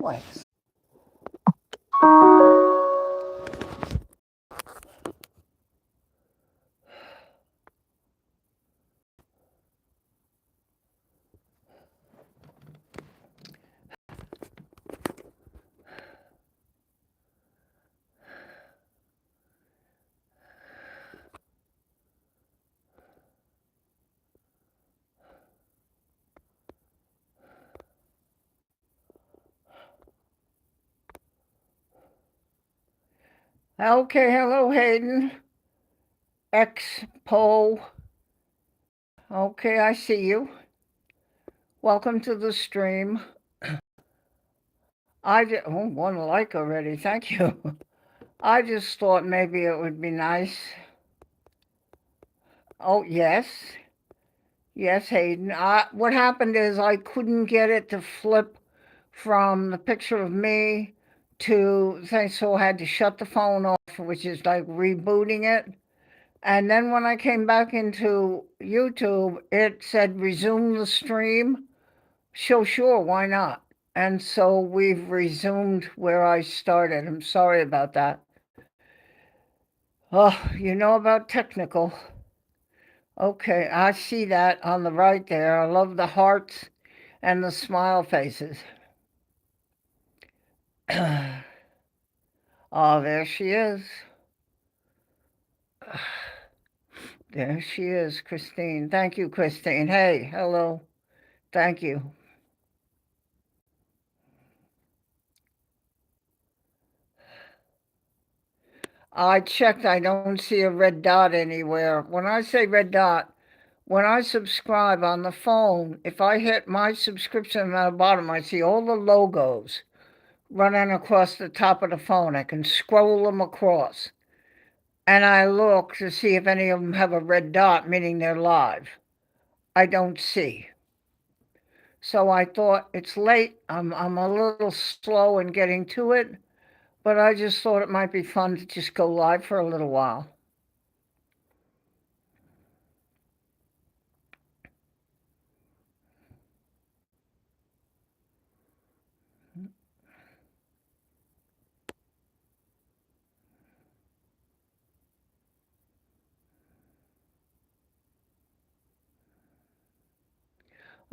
twice. Okay, hello Hayden. Expo. Okay, I see you. Welcome to the stream. One like already. Thank you. I just thought maybe it would be nice. Oh, yes. Yes, Hayden. What happened is I couldn't get it to flip from the picture of me to thing, so I had to shut the phone off, which is like rebooting it. And then when I came back into YouTube, it said resume the stream. So sure, why not? And so we've resumed where I started. I'm sorry about that. Oh, you know about technical. Okay, I see that on the right there. I love the hearts and the smile faces. Oh, there she is. There she is, Christine. Thank you, Christine. Hey, hello. Thank you. I checked, I don't see a red dot anywhere. When I say red dot, when I subscribe on the phone, if I hit my subscription at the bottom, I see all the logos running across the top of the phone. I can scroll them across. And I look to see if any of them have a red dot, meaning they're live. I don't see. So I thought it's late. I'm a little slow in getting to it, but I just thought it might be fun to just go live for a little while.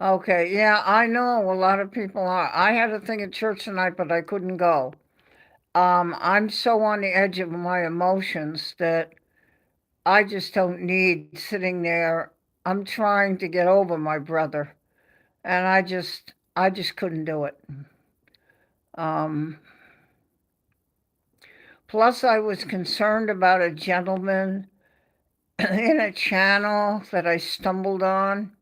Okay, yeah, I know a lot of people are. I had a thing at church tonight, but I couldn't go. I'm so on the edge of my emotions that I just don't need sitting there. I'm trying to get over my brother, and I just couldn't do it. Um, Plus, I was concerned about a gentleman in a channel that I stumbled on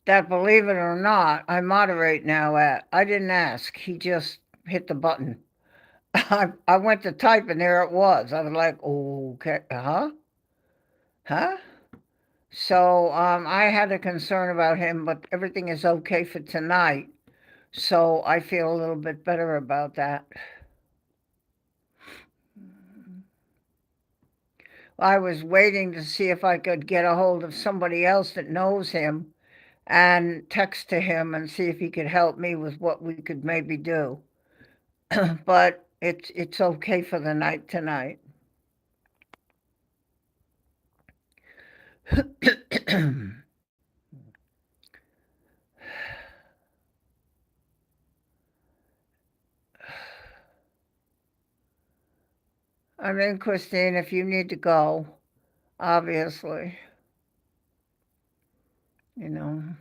that, believe it or not, I moderate now at. I didn't ask, he just hit the button. I went to type and there it was. I was like, okay, huh? Huh? So I had a concern about him, but everything is okay for tonight. So I feel a little bit better about that. I was waiting to see if I could get a hold of somebody else that knows him and text to him and see if he could help me with what we could maybe do. But it's okay for the night tonight. I mean, Christine, if you need to go, obviously, you know, I'm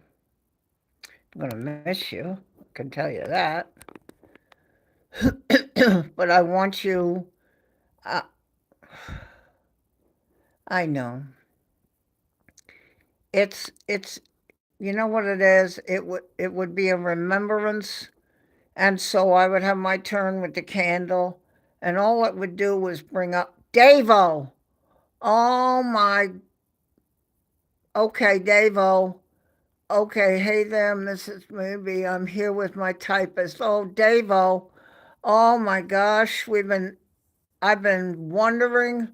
going to miss you. I can tell you that. But I want you, uh, I know. It's, you know what it is? It would be a remembrance. And so I would have my turn with the candle, and all it would do was bring up Davo. Oh my, okay, Davo. Okay, hey them, this is maybe I'm here with my typist. Oh, Davo. Oh my gosh, I've been wondering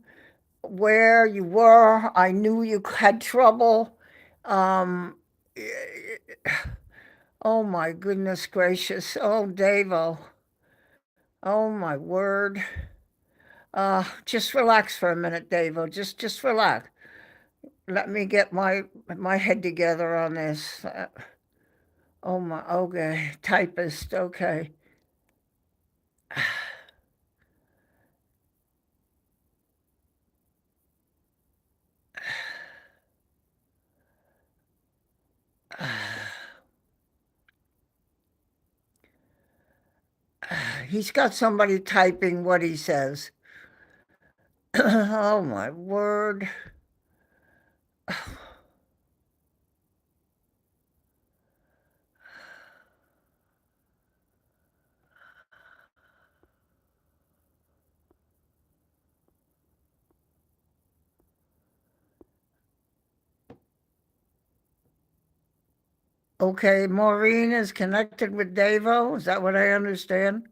where you were. I knew you had trouble. Um, Oh my goodness gracious. Oh, Davo. Oh my word. Just relax for a minute, Davo. Just relax. Let me get my head together on this. Oh my, okay, typist, okay. He's got somebody typing what he says. Oh my word. Okay, Maureen is connected with Davo. Is that what I understand?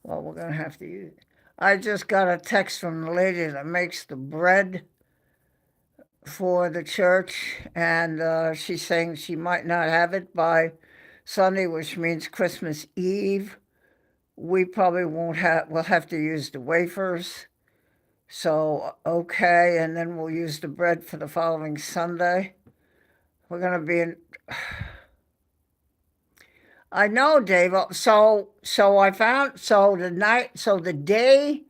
Well, we're gonna have to use. I just got a text from the lady that makes the bread for the church, and she's saying she might not have it by Sunday, which means Christmas Eve. We probably won't have. We'll have to use the wafers. So okay, and then we'll use the bread for the following Sunday. We're gonna be in. I know, Dave. So I found so the day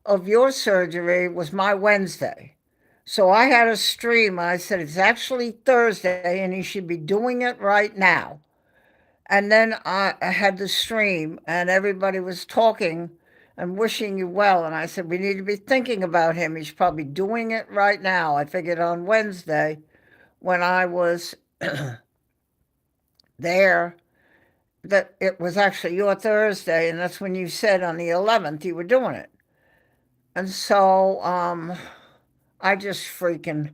of your surgery was my Wednesday. So I had a stream. I said it's actually Thursday, and he should be doing it right now. And then I had the stream, and everybody was talking and wishing you well. And I said we need to be thinking about him. He's probably doing it right now. I figured on Wednesday when I was there that it was actually your Thursday, and that's when you said on the 11th you were doing it. And so I just freaking,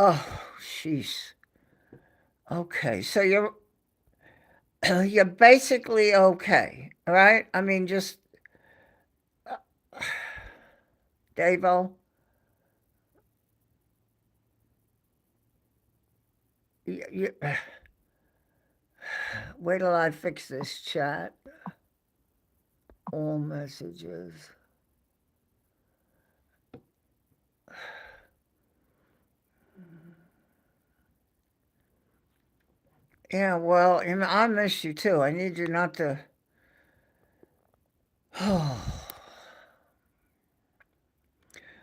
oh, jeez. Okay, so you're basically okay, right? I mean, just Davo, you, wait till I fix this chat. All messages. Yeah, well, I miss you too. I need you not to. Oh.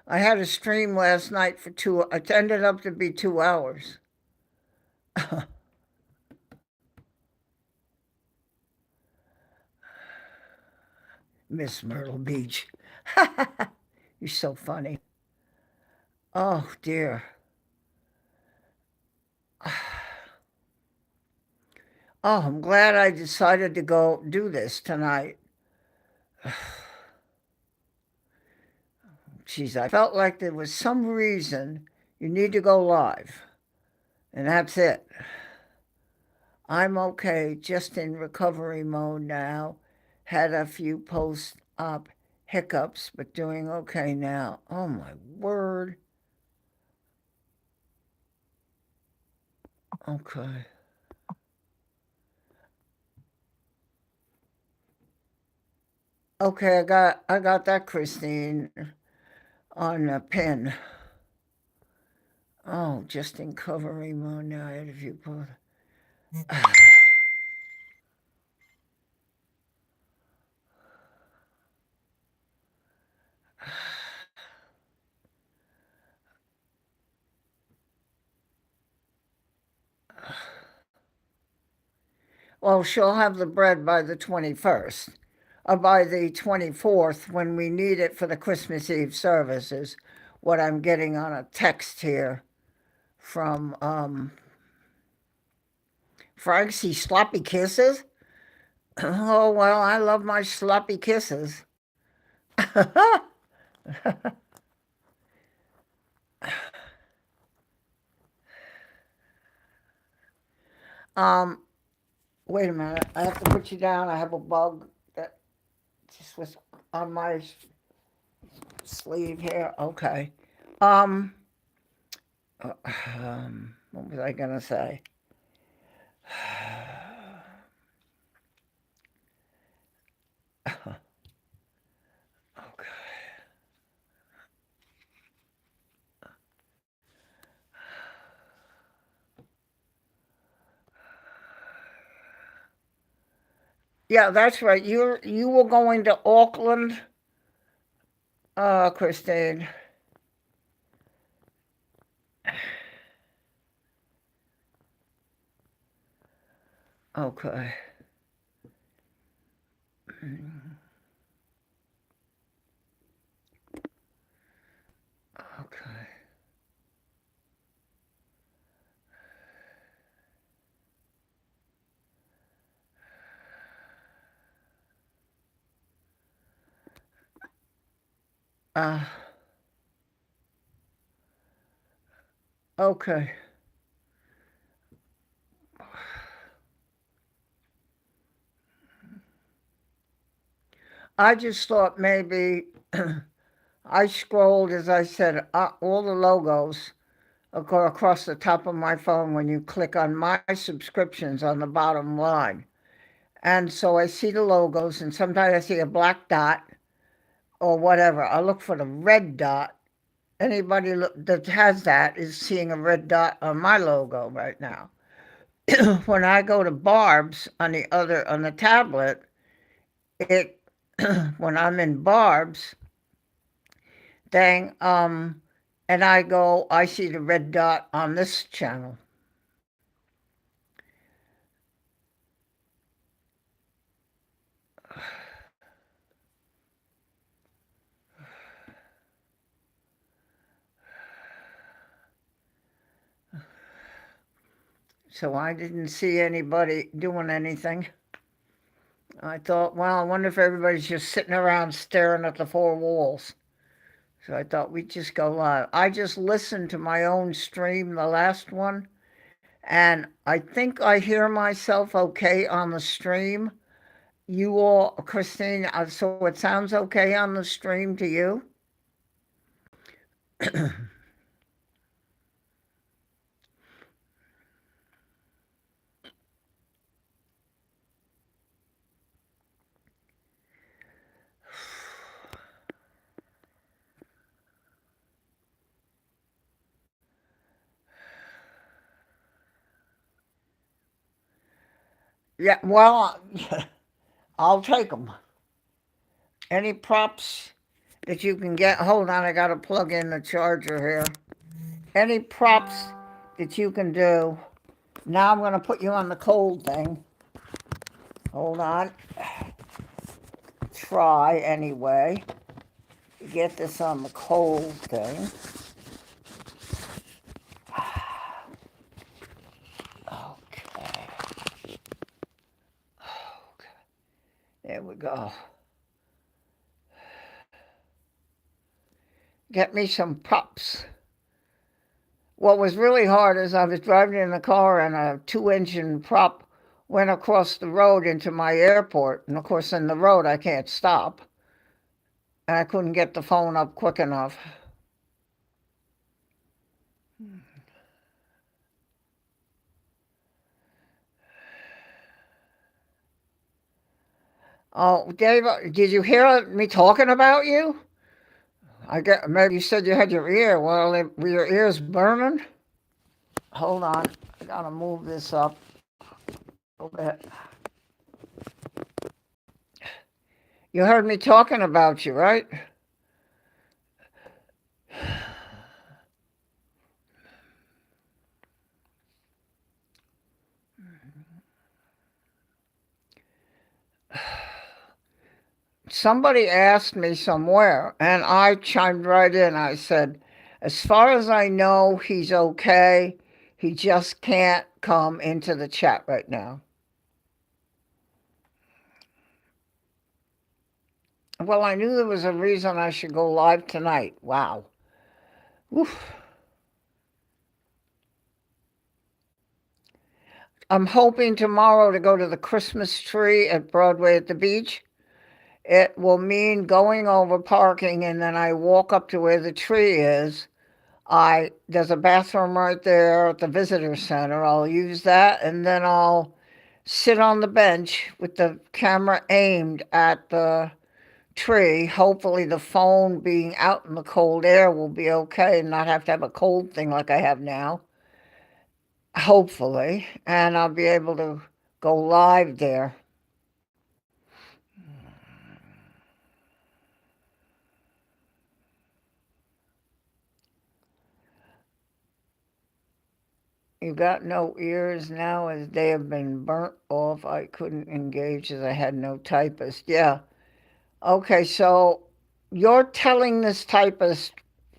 I had a stream last night for it ended up to be 2 hours. Miss Myrtle Beach. You're so funny. Oh, dear. Oh, I'm glad I decided to go do this tonight. Geez, I felt like there was some reason you need to go live, and that's it. I'm okay, just in recovery mode now. Had a few post-op hiccups, but doing okay now. Oh, my word. Okay. Okay, I got that, Christine, on a pin. Oh, just in recovery mode now. I had a few post. Well, she'll have the bread by the 21st, or by the 24th when we need it for the Christmas Eve services. What I'm getting on a text here from Francie sloppy kisses. Oh well, I love my sloppy kisses. Wait a minute. I have to put you down. I have a bug that just was on my sleeve here. Okay. Um, what was I gonna say? Okay. Yeah, that's right. You were going to Auckland, Christine. Okay. Okay. Uh, okay. I just thought maybe I scrolled, as I said, all the logos go across the top of my phone when you click on my subscriptions on the bottom line. And so I see the logos, and sometimes I see a black dot or whatever. I look for the red dot. Anybody that has that is seeing a red dot on my logo right now. When I go to Barb's on the tablet, it when I'm in Barb's thing, and I see the red dot on this channel. So I didn't see anybody doing anything. I thought, well, I wonder if everybody's just sitting around staring at the four walls. So I thought we'd just go live. I just listened to my own stream, the last one, and I think I hear myself okay on the stream. You all, Christine, so it sounds okay on the stream to you? Yeah, well, I'll take them. Any props that you can get? Hold on, I got to plug in the charger here. Any props that you can do? Now I'm going to put you on the cold thing. Hold on. Try anyway. Get this on the cold thing. Okay. There we go. Get me some props. What was really hard is I was driving in the car and a two-engine prop went across the road into my airport. And of course, in the road, I can't stop. And I couldn't get the phone up quick enough. Oh, Dave, did you hear me talking about you? I get maybe you said you had your ear. Well, were your ears burning? Hold on, I gotta move this up a bit. You heard me talking about you, right? Somebody asked me somewhere, and I chimed right in. I said, as far as I know, he's okay. He just can't come into the chat right now. Well, I knew there was a reason I should go live tonight. Wow. Oof. I'm hoping tomorrow to go to the Christmas tree at Broadway at the beach. It will mean going over parking and then I walk up to where the tree is. I There's a bathroom right there at the visitor center. I'll use that and then I'll sit on the bench with the camera aimed at the tree. Hopefully the phone being out in the cold air will be okay and not have to have a cold thing like I have now. Hopefully, and I'll be able to go live there. You got no ears now as they have been burnt off. I couldn't engage as I had no typist. Yeah. Okay, so you're telling this typist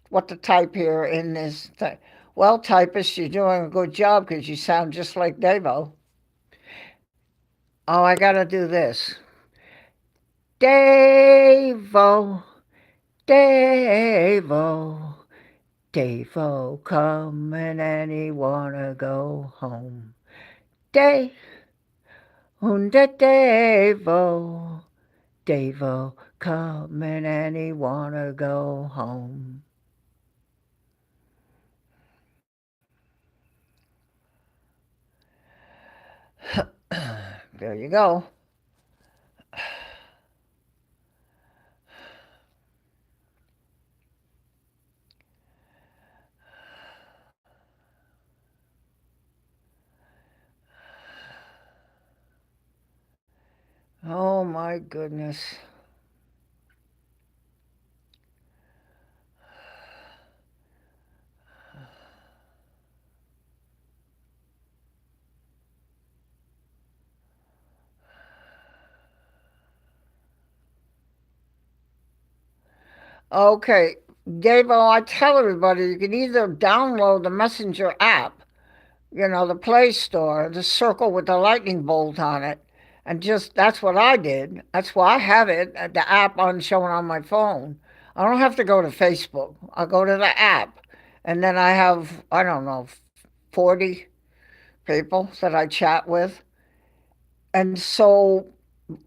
what to type here in this thing. Well, typist, you're doing a good job because you sound just like Davo. Oh, I gotta do this. Davo, Davo, Davo coming and he wanna go home. Dave, Hunda Davo, Davo coming and he wanna go home. There you go. Oh my goodness. Okay, Davo, I tell everybody you can either download the Messenger app, the Play Store, the circle with the lightning bolt on it, and just that's what I did. That's why I have it, the app on showing on my phone. I don't have to go to Facebook. I go to the app, and then I have I don't know 40 people that I chat with, and so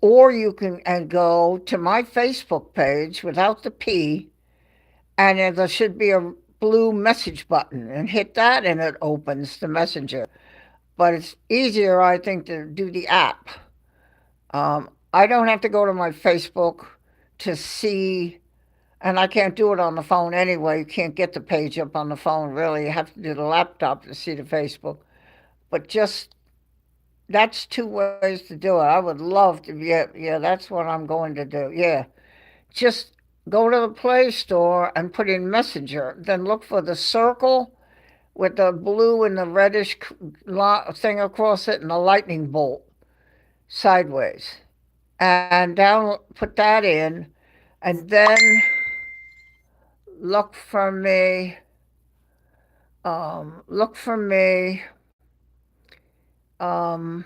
or you can and go to my Facebook page without the P and there should be a blue message button and hit that and it opens the messenger. But it's easier, I think, to do the app. I don't have to go to my Facebook to see, and I can't do it on the phone anyway. You can't get the page up on the phone, really. You have to do the laptop to see the Facebook. But just that's two ways to do it. I would love to, yeah, that's what I'm going to do. Yeah. Just go to the Play Store and put in Messenger. Then look for the circle with the blue and the reddish thing across it and the lightning bolt sideways. And down, put that in, and then look for me. Look for me. Um,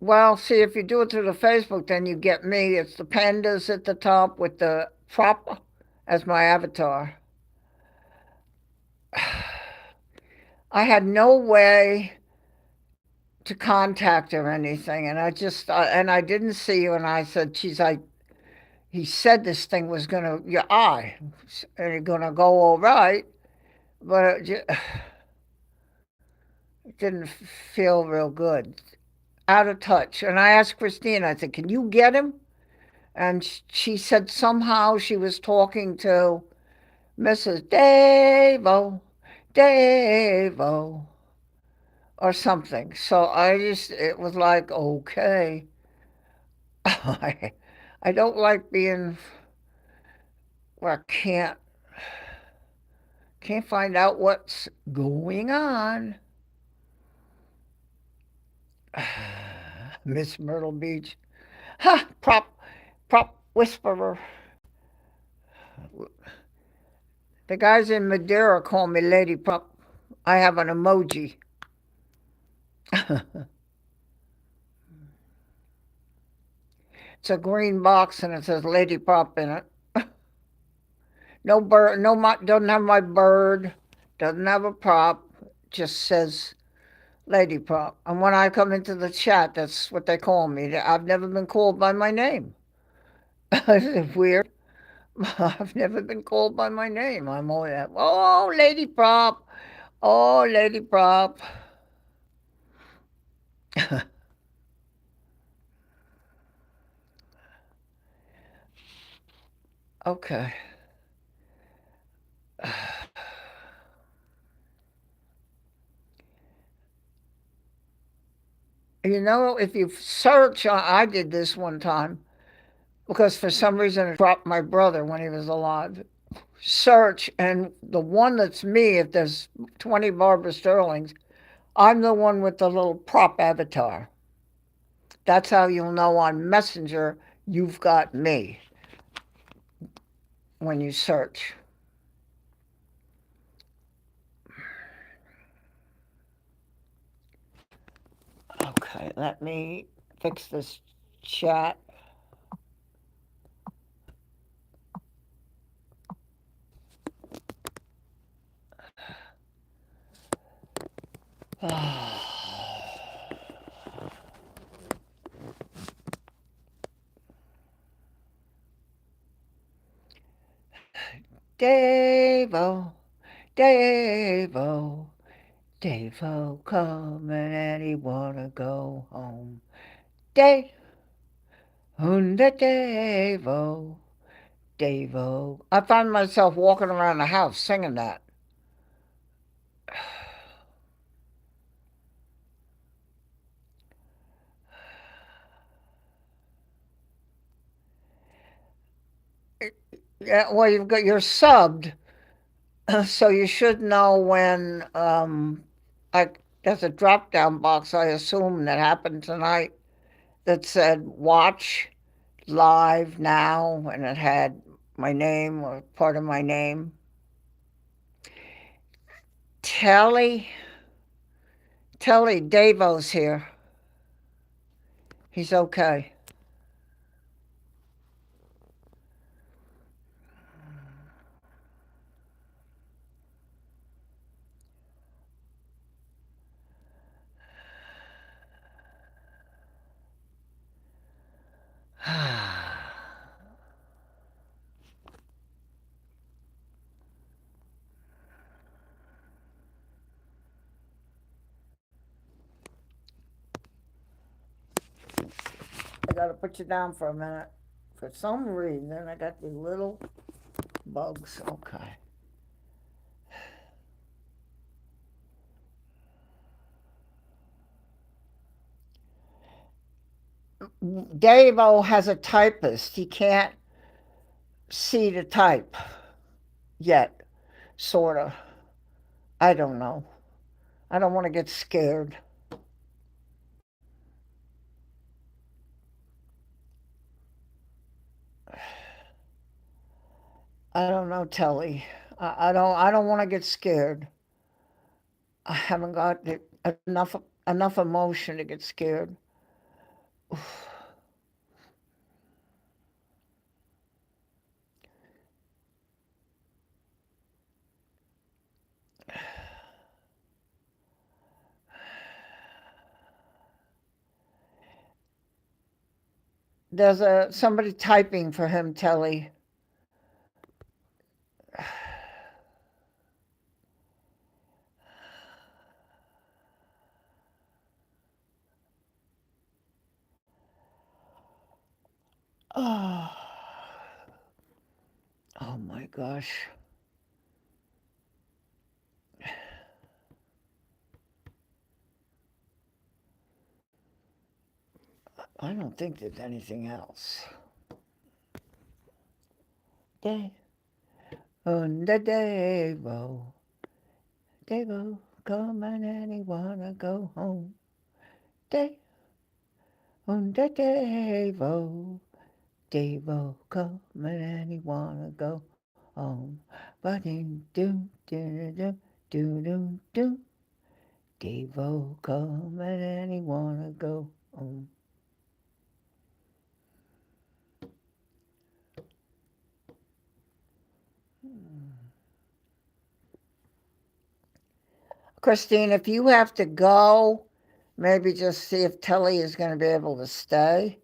well, see, if you do it through the Facebook, then you get me. It's the pandas at the top with the prop as my avatar. I had no way to contact her or anything, and I didn't see you, and I said, "Geez, he said this thing was gonna your eye, and it's gonna go all right, but it didn't feel real good, out of touch." And I asked Christine, I said, "Can you get him?" And she said somehow she was talking to Mrs. Davo, Davo, or something. So it was like, okay. I, I don't like being where I can't find out what's going on. Miss Myrtle Beach. Ha! Prop whisperer. The guys in Madeira call me Lady Prop. I have an emoji. It's a green box and it says Lady Prop in it. No bird, no, doesn't have my bird, doesn't have a prop, just says Lady Prop. And when I come into the chat, that's what they call me. I've never been called by my name. Is it weird? I've never been called by my name. I'm always, oh, Lady Prop. Oh, Lady Prop. Okay. You know, if you search, I did this one time because for some reason it dropped my brother when he was alive. Search, and the one that's me, if there's 20 Barbara Sterlings, I'm the one with the little prop avatar. That's how you'll know on Messenger you've got me when you search. Okay, let me fix this chat. Dave-O, Dave-O, Dave-O coming and he wanna go home. Dave, Dave-O, Dave-O. I find myself walking around the house singing that. Yeah, well, you're subbed, so you should know when. I There's a drop down box. I assume that happened tonight that said "Watch Live Now," and it had my name or part of my name. Telly, Davo's here. He's okay. I gotta put you down for a minute. For some reason, I got these little bugs. Okay. Dave-O has a typist. He can't see to type yet, sort of. I don't know. I don't want to get scared. I don't know, Telly. I don't want to get scared. I haven't got enough emotion to get scared. There's somebody typing for him, Telly. Oh, oh my gosh. I don't think there's anything else. Day on the Dave-O, Dave-O, coming and he wanna go home. Day on the Dave-O, Dave-O, coming and he wanna go home. But do do do do do do do. Dave-O, coming and he wanna go home. Christine, if you have to go, maybe just see if Telly is going to be able to stay.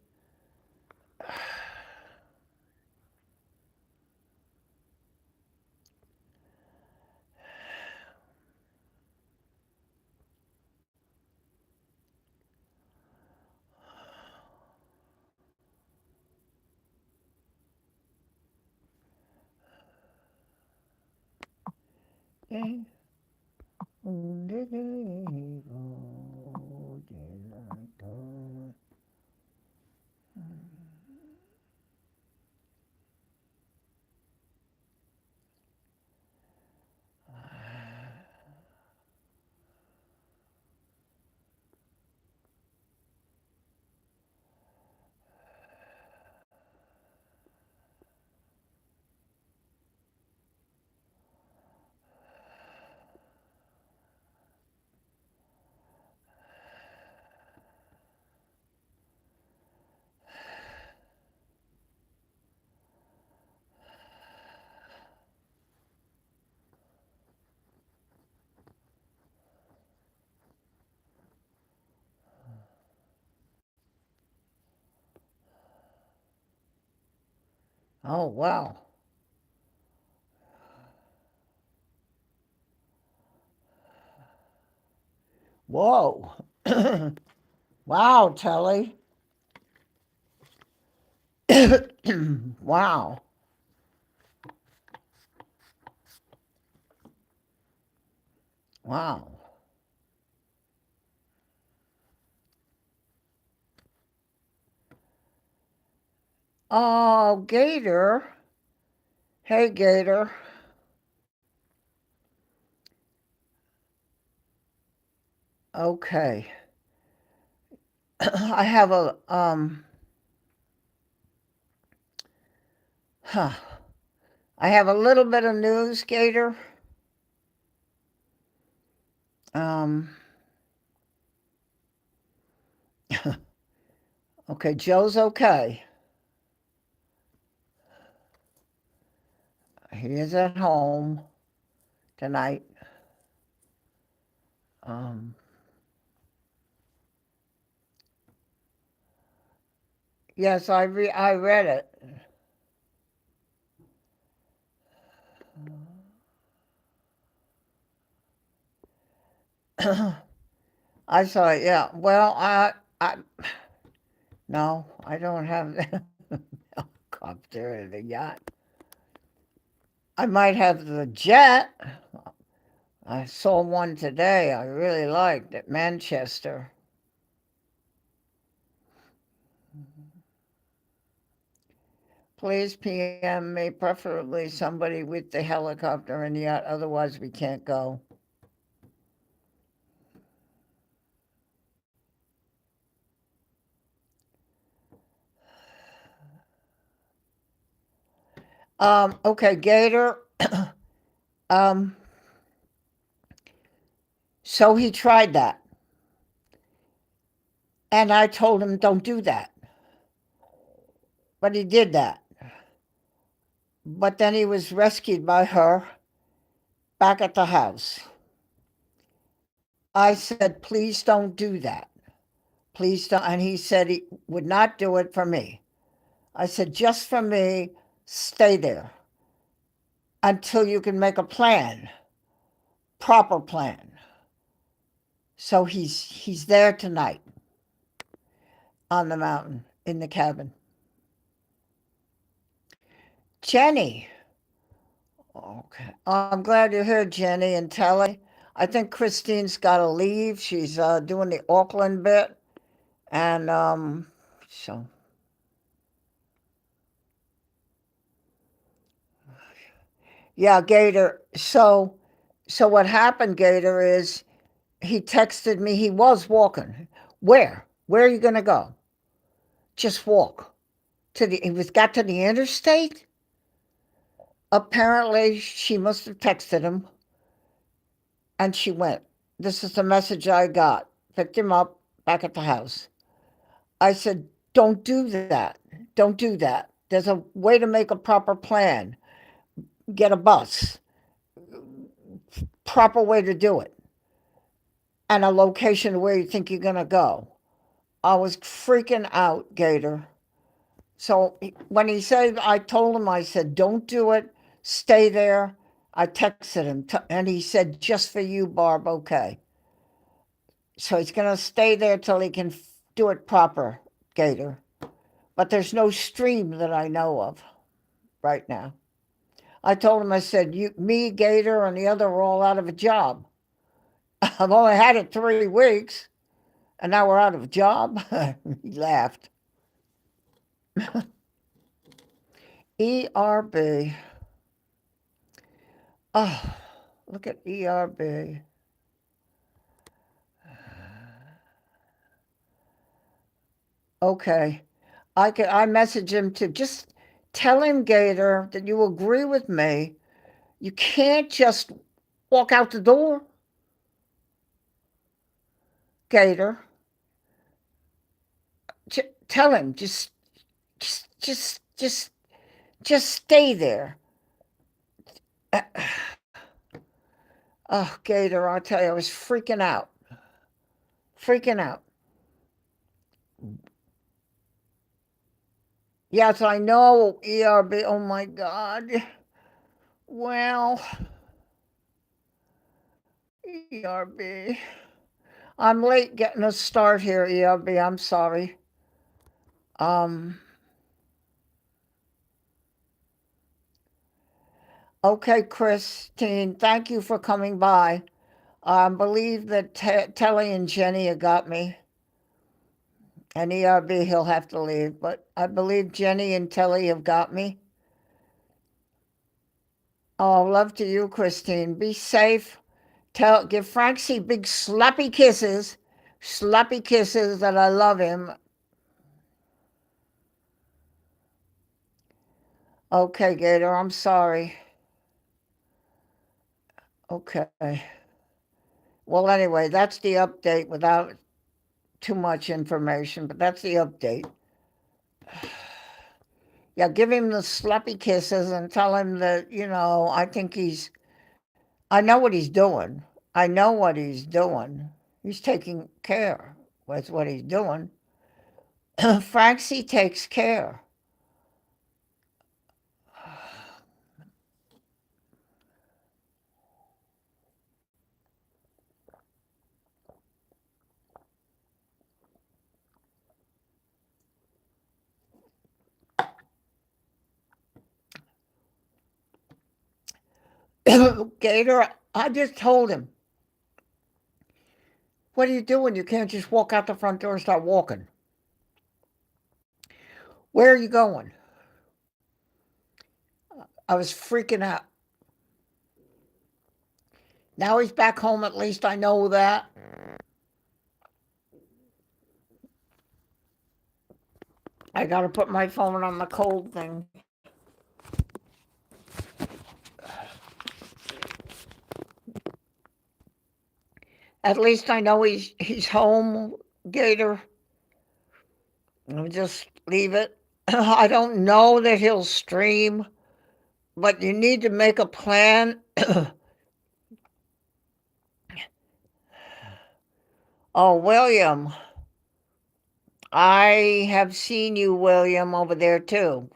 Oh, wow. Whoa. Wow, Telly. Wow. Wow. Oh, Gator. Hey, Gator. Okay. I have a huh. I have a little bit of news, Gator. Um okay, Joe's okay. He is at home tonight. Um yes, I read it. I saw it. Yeah. Well, I no, I don't have the helicopter or the yacht. I might have the jet. I saw one today I really liked at Manchester. Please PM me, preferably somebody with the helicopter and yacht, otherwise we can't go. Okay, Gator. um, so he tried that. And I told him, don't do that. But he did that. But then he was rescued by her back at the house. I said, please don't do that. Please don't. And he said he would not do it for me. I said, just for me, stay there until you can make a plan, proper plan. So he's there tonight on the mountain in the cabin. Jenny. Okay. I'm glad you're here, Jenny and Telly. I think Christine's got to leave. She's doing the Auckland bit. And so. Yeah, Gator. So what happened, Gator, is he texted me. He was walking. Where? Where are you going to go? Just walk. He was got to the interstate. Apparently, she must have texted him, and she went. This is the message I got. Picked him up back at the house. I said, don't do that. Don't do that. There's a way to make a proper plan. Get a bus. Proper way to do it. and a location where you think you're going to go. I was freaking out, Gator. So when he said, I told him, I said, don't do it, stay there. I texted him and he said, just for you, Barb, okay. So he's going to stay there till he can do it proper, Gator. But there's no stream that I know of right now. I told him, I said, me, Gator, and the other are all out of a job. I've only had it 3 weeks, and now we're out of a job. He laughed. ERB. Oh, look at ERB. Okay. I message him to just tell him, Gator, that you agree with me. You can't just walk out the door. Gator. Tell him, just stay there. Oh, Gator, I'll tell you, I was freaking out. Freaking out. Yes, I know, ERB. Oh my God. Well, ERB. I'm late getting a start here, ERB. I'm sorry. Okay, Christine, thank you for coming by. I believe that Telly and Jenny have got me. And ERB, he'll have to leave. But I believe Jenny and Telly have got me. Oh, love to you, Christine. Be safe. Give Francie big slappy kisses that I love him. Okay, Gator, I'm sorry. Okay. Well, anyway, that's the update without too much information, but that's the update. Yeah, give him the slappy kisses and tell him that, I know what he's doing. I know what he's doing. He's taking care with what he's doing. Francie takes care. Gator, I just told him, what are you doing? You can't just walk out the front door and start walking. Where are you going? I was freaking out. Now he's back home, at least I know that. I got to put my phone on the cold thing. At least I know he's home, Gator. I'll just leave it. I don't know that he'll stream, but you need to make a plan. Oh, William. I have seen you, William, over there too,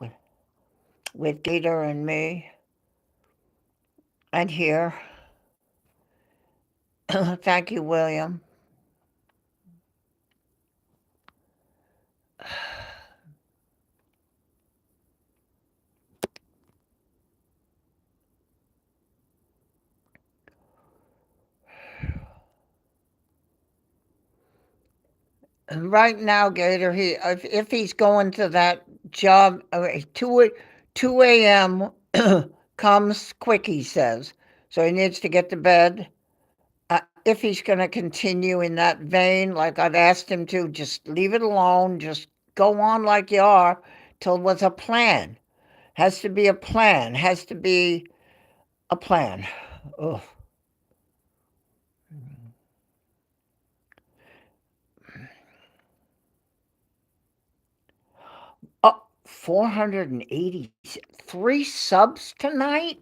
with Gator and me. And here. Thank you, William. And right now, Gator, if he's going to that job, 2 a.m. comes quick, he says. So he needs to get to bed. If he's going to continue in that vein, like I've asked him to, just leave it alone. Just go on like you are till it was a plan. Has to be a plan. Has to be a plan. Ugh. Oh, 483 subs tonight?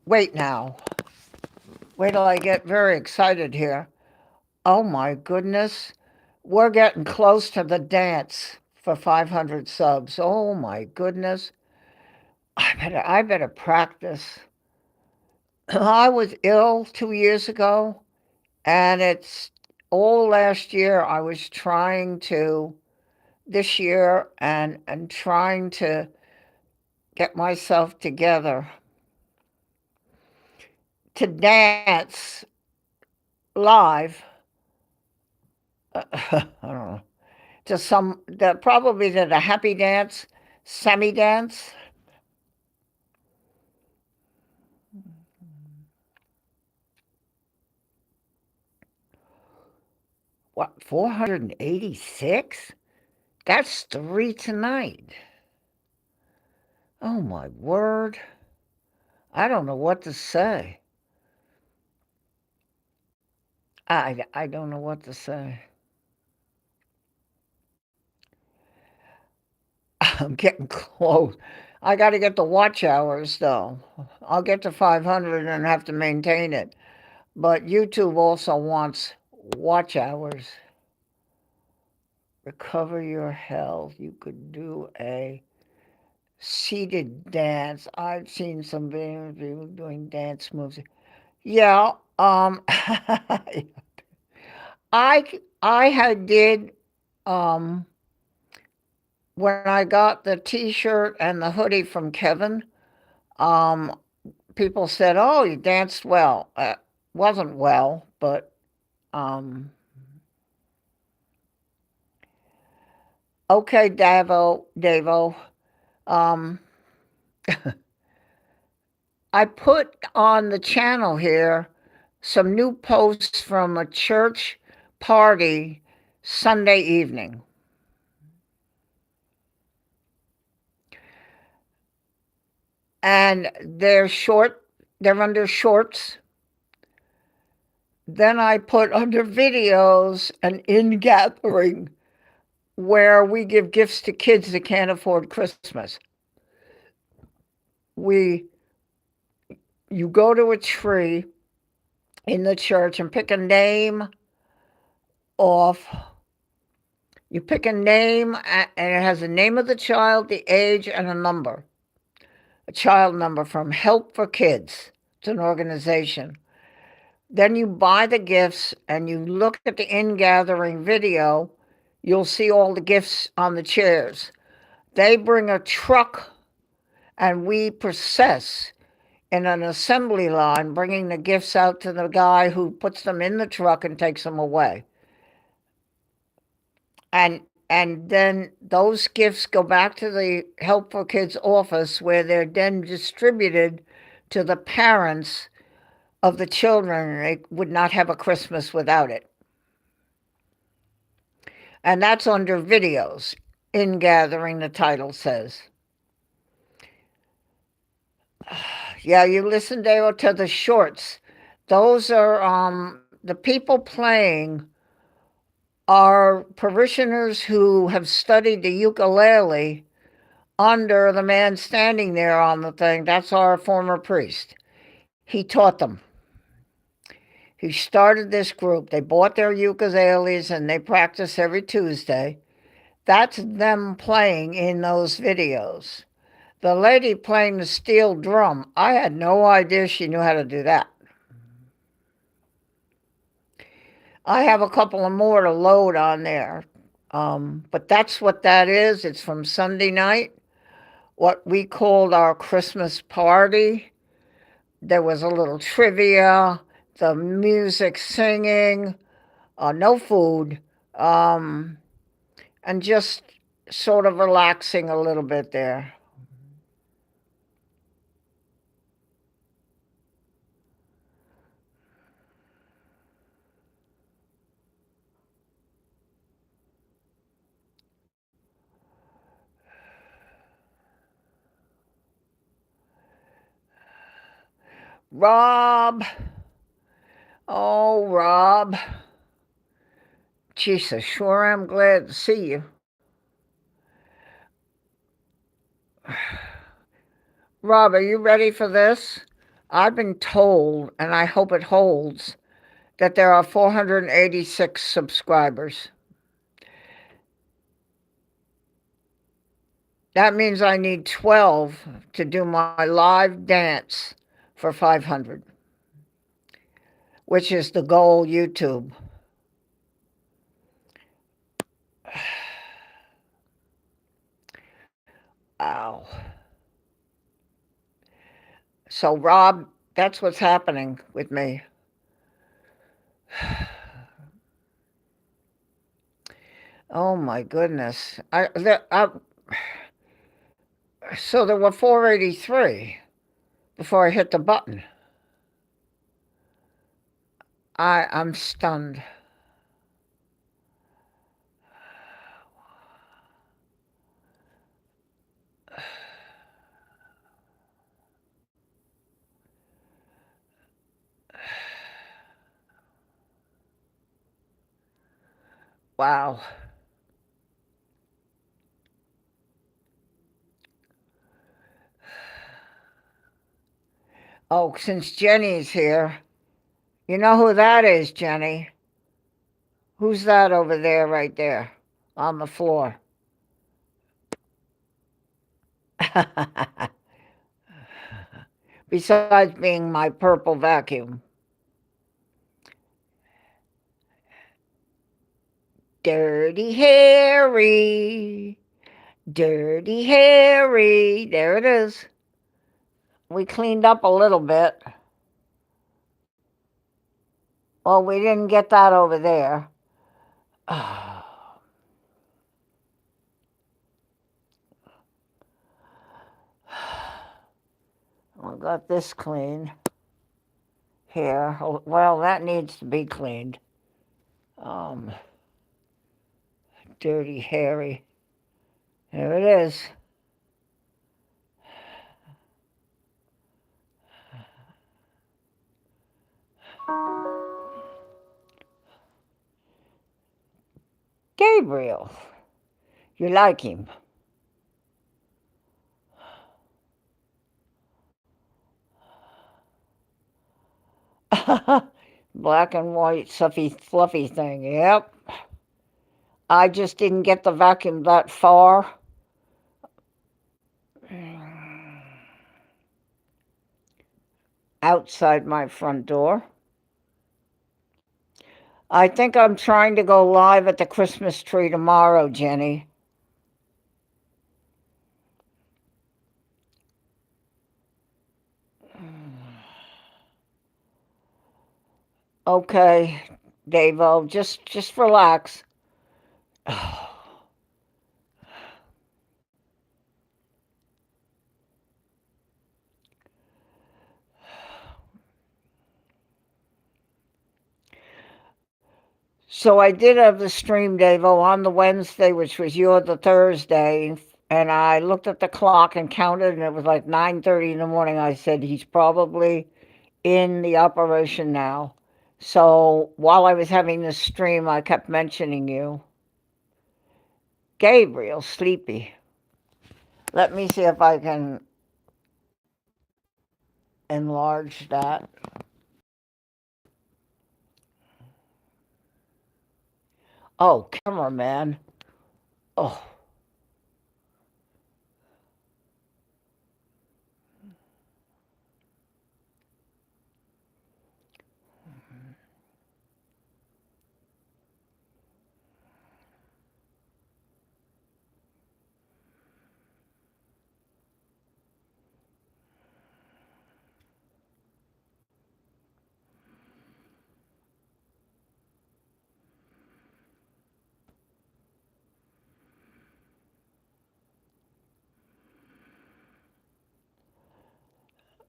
Wait now. Wait till I get very excited here. Oh my goodness. We're getting close to the dance for 500 subs. Oh my goodness. I better practice. I was ill 2 years ago, and it's all last year I was trying to, this year, and trying to get myself together to dance live. I don't know, to some, that probably did a happy dance, semi dance. What, 486? That's three tonight. Oh my word. I don't know what to say. I don't know what to say. I'm getting close. I got to get the watch hours though. I'll get to 500 and have to maintain it. But YouTube also wants watch hours. Recover your health. You could do a seated dance. I've seen some people doing dance moves. Yeah, I had did um when I got the T-shirt and the hoodie from Kevin. Um, People said, "Oh, you danced well." Wasn't well, but um, okay, Davo. Um, I put on the channel here some new posts from a church party Sunday evening. And they're under shorts. Then I put under videos an in gathering where we give gifts to kids that can't afford Christmas. We You go to a tree in the church and pick a name off. You pick a name, and it has the name of the child, the age, and a number. A child number from Help for Kids. It's an organization. Then you buy the gifts and you look at the in gathering video. You'll see all the gifts on the chairs. They bring a truck and we process in an assembly line, bringing the gifts out to the guy who puts them in the truck and takes them away. And then those gifts go back to the Help for Kids office, where they're then distributed to the parents of the children. They would not have a Christmas without it. And that's under videos. In gathering, the title says. Yeah, you listen, Dale, to the shorts. Those are the people playing are parishioners who have studied the ukulele under the man standing there on the thing. That's our former priest. He taught them. He started this group. They bought their ukuleles and they practice every Tuesday. That's them playing in those videos. The lady playing the steel drum, I had no idea she knew how to do that. I have a couple of more to load on there. But that's what that is. It's from Sunday night, what we called our Christmas party. There was a little trivia, the music, singing, no food, and just sort of relaxing a little bit there. Rob. Oh, Rob. Jesus, sure am glad to see you. Rob, are you ready for this? I've been told, and I hope it holds, that there are 486 subscribers. That means I need 12 to do my live dance for 500, which is the goal YouTube. Ow. So, Rob, that's what's happening with me. Oh my goodness. So there were 483 before I hit the button. I'm stunned. Wow. Oh, since Jenny's here, you know who that is, Jenny? Who's that over there, right there, on the floor? Besides being my purple vacuum. Dirty Harry. Dirty Harry. There it is. We cleaned up a little bit. Well, we didn't get that over there. I got this clean here. Well, that needs to be cleaned. Dirty Harry. There it is. Gabriel. You like him? Black and white, fluffy thing. Yep. I just didn't get the vacuum that far. Outside my front door. I think I'm trying to go live at the Christmas tree tomorrow, Jenny. Okay, Davo, just relax. So I did have the stream, Davo, on the Wednesday, which was your the Thursday, and I looked at the clock and counted, and it was like 9:30 in the morning. I said, he's probably in the operation now. So while I was having this stream, I kept mentioning you. Gabriel, sleepy. Let me see if I can enlarge that. Oh, cameraman. Oh.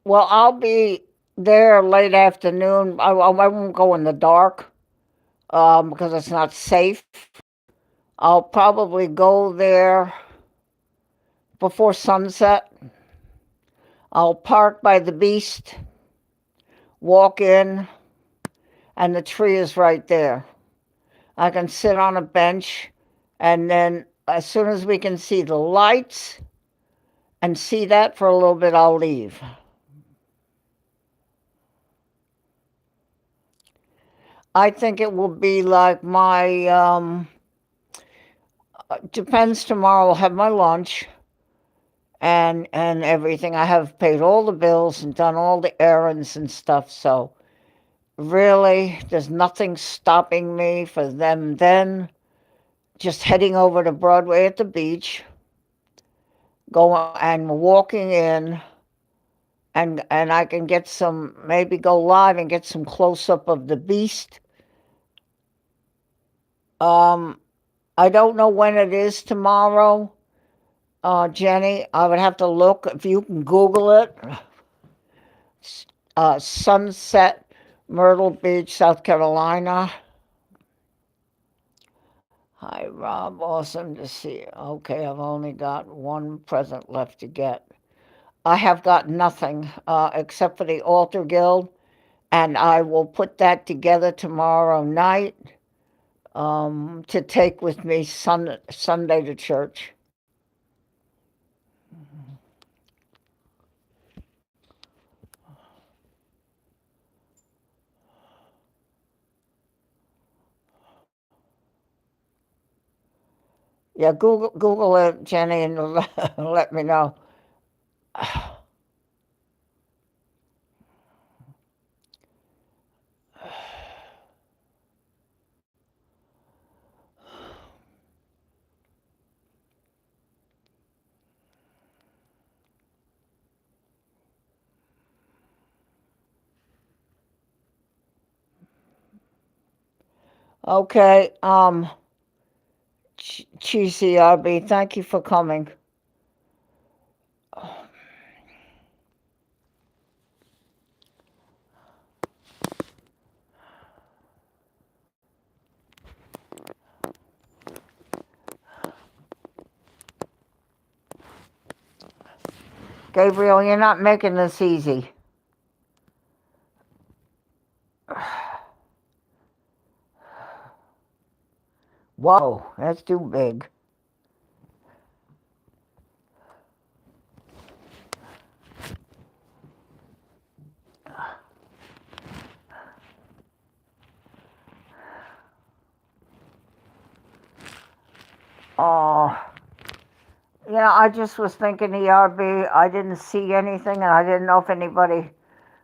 Well, I'll be there late afternoon. I won't go in the dark because it's not safe. I'll probably go there before sunset. I'll park by the Beast, walk in, and the tree is right there. I can sit on a bench, and then as soon as we can see the lights and see that for a little bit, I'll leave. I think it will be like my, depends tomorrow. I'll have my lunch and everything. I have paid all the bills and done all the errands and stuff. So really, there's nothing stopping me for them then. Just heading over to Broadway at the beach, going and walking in, and I can get some, maybe go live and get some close up of the beast. Um, I don't know when it is tomorrow, Jenny. I would have to look if you can Google it. Sunset, Myrtle Beach, South Carolina. Hi, Rob. Awesome to see you. Okay, I've only got one present left to get. I have got nothing except for the Altar Guild, and I will put that together tomorrow night to take with me Sunday to church. Yeah, Google it, Jenny, and let me know. Okay, Cheesy RB, thank you for coming. Gabriel, you're not making this easy. Whoa, that's too big. Oh, I just was thinking ERB. I didn't see anything, and I didn't know if anybody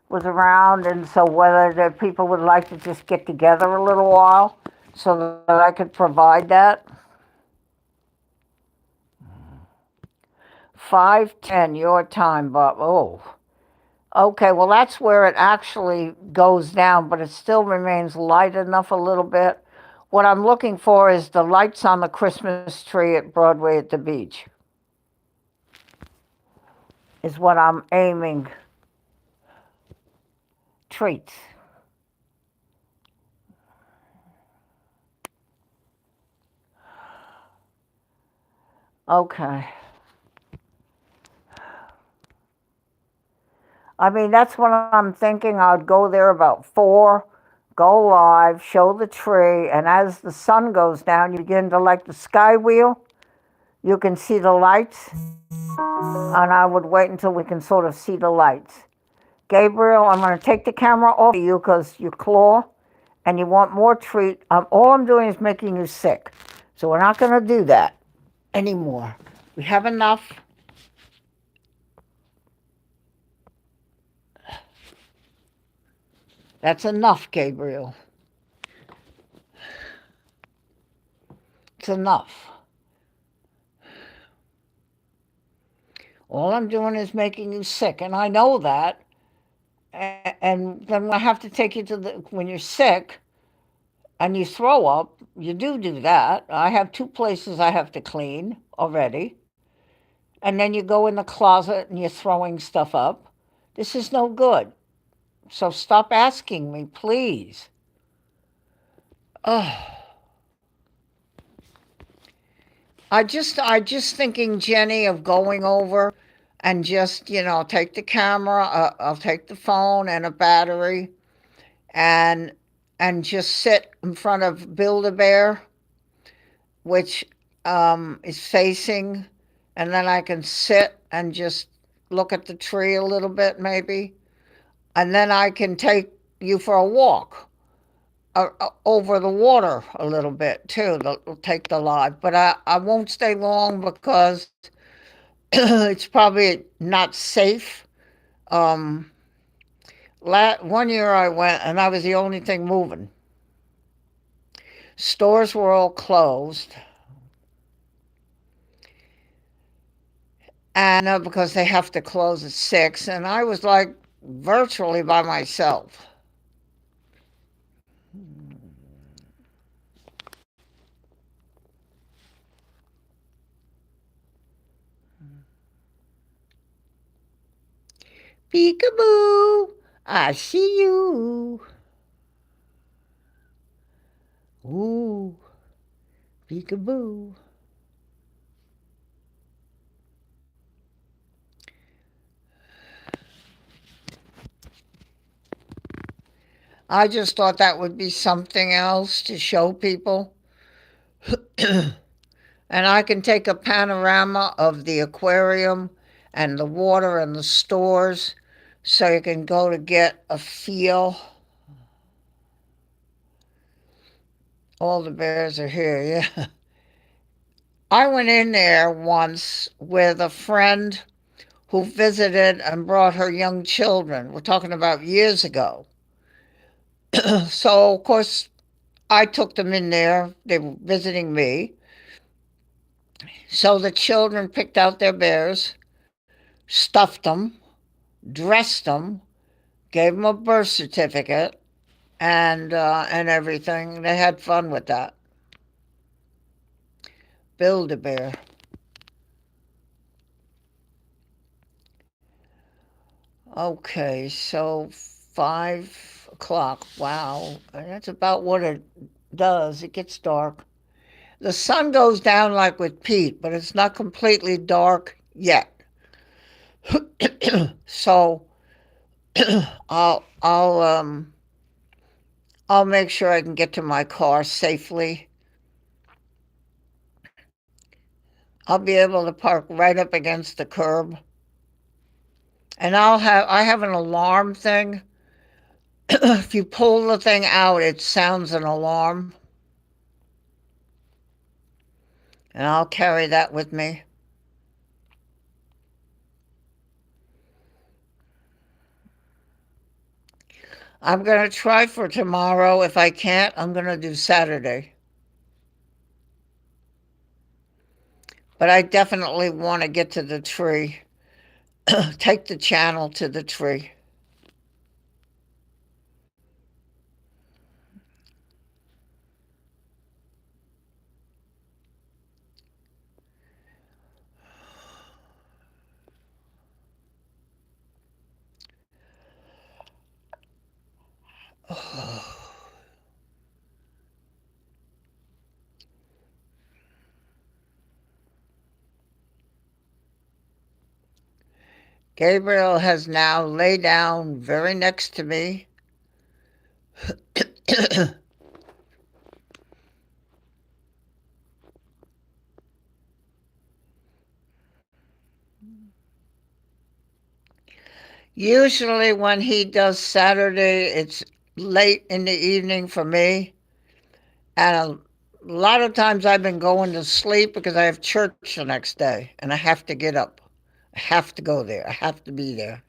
was around, and so whether the people would like to just get together a little while so that I could provide that. 5:10 your time, Bob. Oh, okay. Well, that's where it actually goes down, but it still remains light enough a little bit. What I'm looking for is the lights on the Christmas tree at Broadway at the beach. Is what I'm aiming. Treats. Okay. I mean, that's what I'm thinking. I'd go there about 4, go live, show the tree, and as the sun goes down, you begin to like the sky wheel. You can see the lights, and I would wait until we can sort of see the lights. Gabriel, I'm going to take the camera off of you because you claw and you want more treat. All I'm doing is making you sick. So we're not going to do that anymore. We have enough. That's enough, Gabriel. It's enough. All I'm doing is making you sick, and I know that. And then I have to take you to when you're sick and you throw up, you do that. I have 2 places I have to clean already. And then you go in the closet and you're throwing stuff up. This is no good. So stop asking me, please. Oh, I just thinking, Jenny, of going over and just, take the camera, I'll take the phone and a battery and just sit in front of Build-A-Bear, which is facing, and then I can sit and just look at the tree a little bit, maybe, and then I can take you for a walk. over the water a little bit too. They'll take the live, but I won't stay long because it's probably not safe. Um, 1 year I went and I was the only thing moving. Stores were all closed, and because they have to close at 6, and I was like virtually by myself. Peekaboo, I see you. Ooh, peekaboo. I just thought that would be something else to show people. And I can take a panorama of the aquarium and the water and the stores so you can go to get a feel. All the bears are here, yeah. I went in there once with a friend who visited and brought her young children. We're talking about years ago. So, of course, I took them in there. They were visiting me. So the children picked out their bears, stuffed them, dressed them, gave them a birth certificate, and everything. They had fun with that. Build a bear. Okay, so 5 o'clock. Wow, that's about what it does. It gets dark. The sun goes down like with Pete, but it's not completely dark yet. So I'll I'll make sure I can get to my car safely. I'll be able to park right up against the curb. And I have an alarm thing. If you pull the thing out, it sounds an alarm. And I'll carry that with me. I'm going to try for tomorrow. If I can't, I'm going to do Saturday. But I definitely want to get to the tree. Take the channel to the tree. Gabriel has now laid down very next to me. Usually, when he does Saturday, it's late in the evening for me. And a lot of times I've been going to sleep because I have church the next day and I have to get up. I have to go there. I have to be there.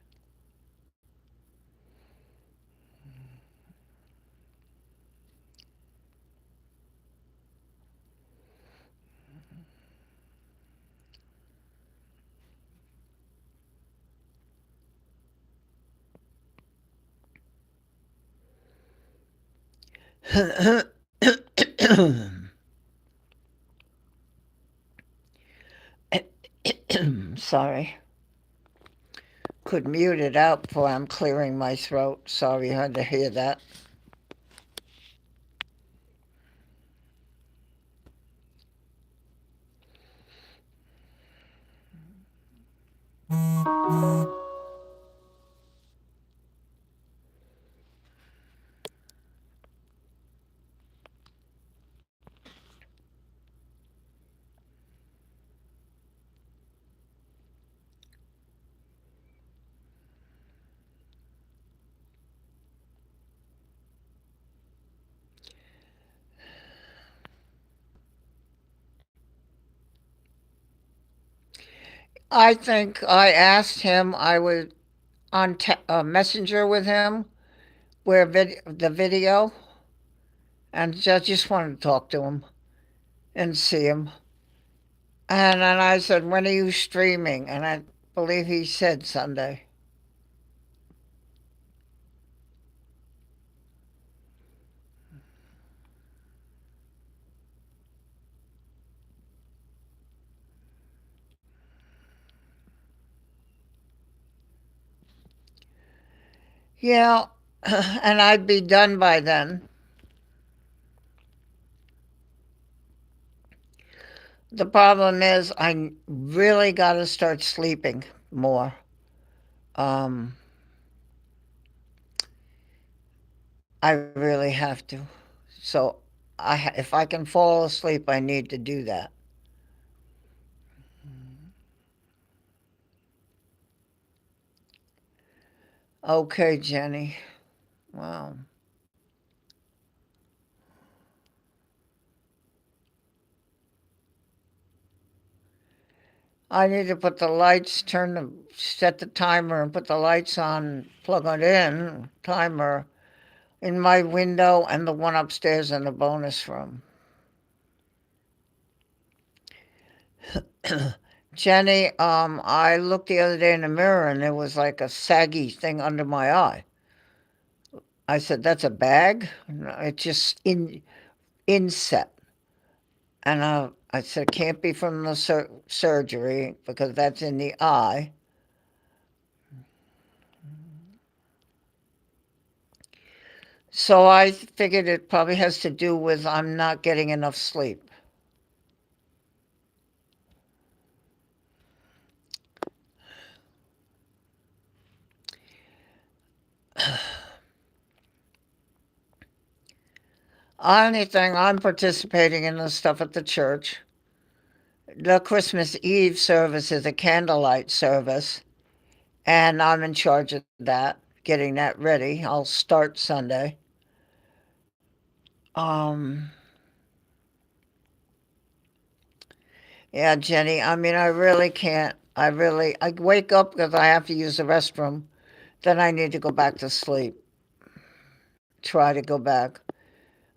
Sorry. Could mute it out before I'm clearing my throat. Sorry you had to hear that. I think I asked him, I was on Messenger with him, where the video, and just wanted to talk to him and see him. And then I said, "When are you streaming?" And I believe he said Sunday. Yeah, and I'd be done by then. The problem is, I really got to start sleeping more. Um, I really have to. So, if I can fall asleep, I need to do that. Okay, Jenny. Wow. I need to put the lights, set the timer and put the lights on, plug it in, timer in my window and the one upstairs in the bonus room. Jenny, I looked the other day in the mirror and there was like a saggy thing under my eye. I said, "That's a bag?" No, it's just inset. And I said, "It can't be from the surgery because that's in the eye." So I figured it probably has to do with I'm not getting enough sleep. Only thing, I'm participating in the stuff at the church. The Christmas Eve service is a candlelight service, and I'm in charge of that, getting that ready. I'll start Sunday. Um, yeah, Jenny, I mean, I really can't. I wake up because I have to use the restroom. Then I need to go back to sleep. Try to go back.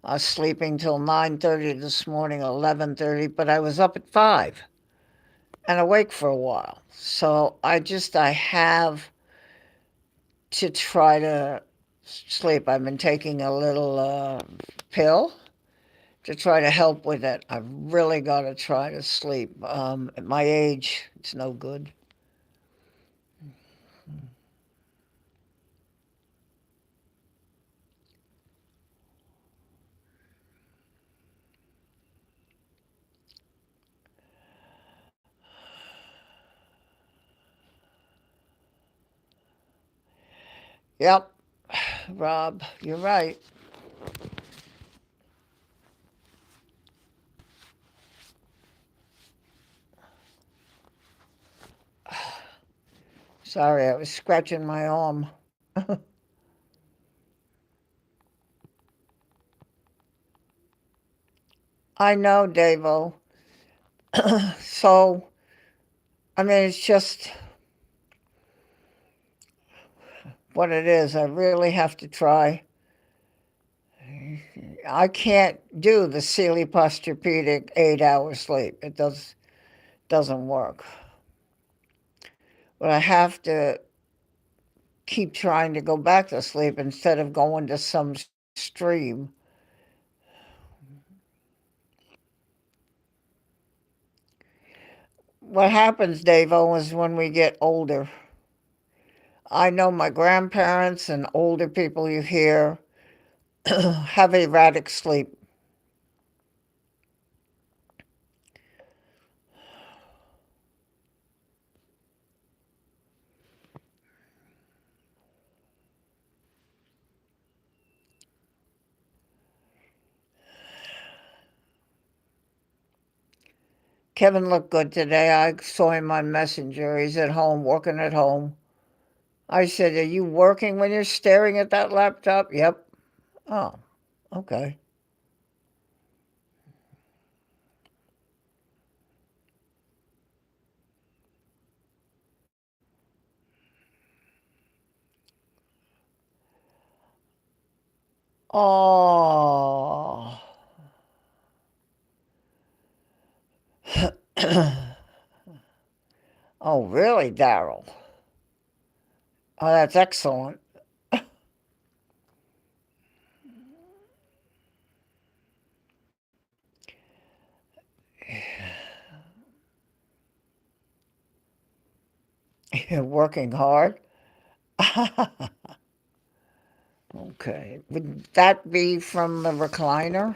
I was sleeping till 9:30 this morning, 11:30, but I was up at 5 and awake for a while. So I have to try to sleep. I've been taking a little pill to try to help with it. I've really got to try to sleep. At my age, it's no good. Yep, Rob, you're right. Sorry, I was scratching my arm. I know, Davo. So, I mean, it's just what it is. I really have to try. I can't do the Sealy Posturepedic 8 hour sleep. Doesn't work. But I have to keep trying to go back to sleep instead of going to some stream. What happens, Dave, is when we get older. I know my grandparents and older people you hear have erratic sleep. Kevin looked good today. I saw him on Messenger. He's at home, working at home. I said, "Are you working when you're staring at that laptop?" "Yep." "Oh, okay." Oh. Oh, really, Daryl? Oh, that's excellent. You're working hard. Okay. Would that be from the recliner?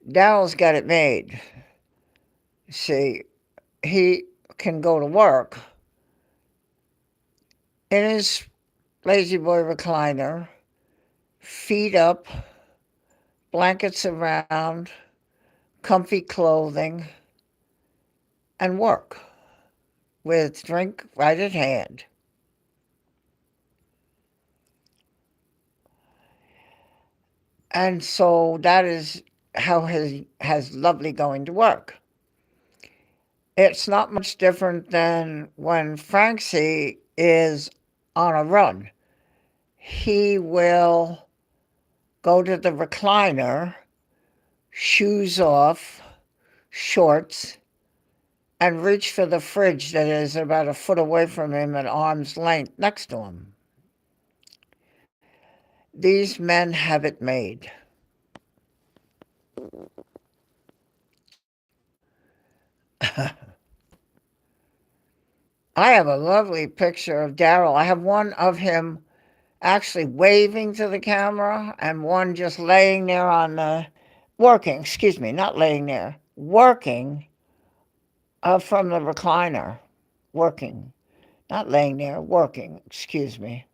Daryl's got it made. See, he can go to work in his lazy boy recliner, feet up, blankets around, comfy clothing, and work with drink right at hand. And so that is how he has lovely going to work. It's not much different than when Francie is on a run. He will go to the recliner, shoes off, shorts, and reach for the fridge that is about a foot away from him at arm's length next to him. These men have it made. I have a lovely picture of Daryl. I have one of him actually waving to the camera and one just laying there on the working, excuse me, not laying there, working from the recliner, working, not laying there, working, excuse me.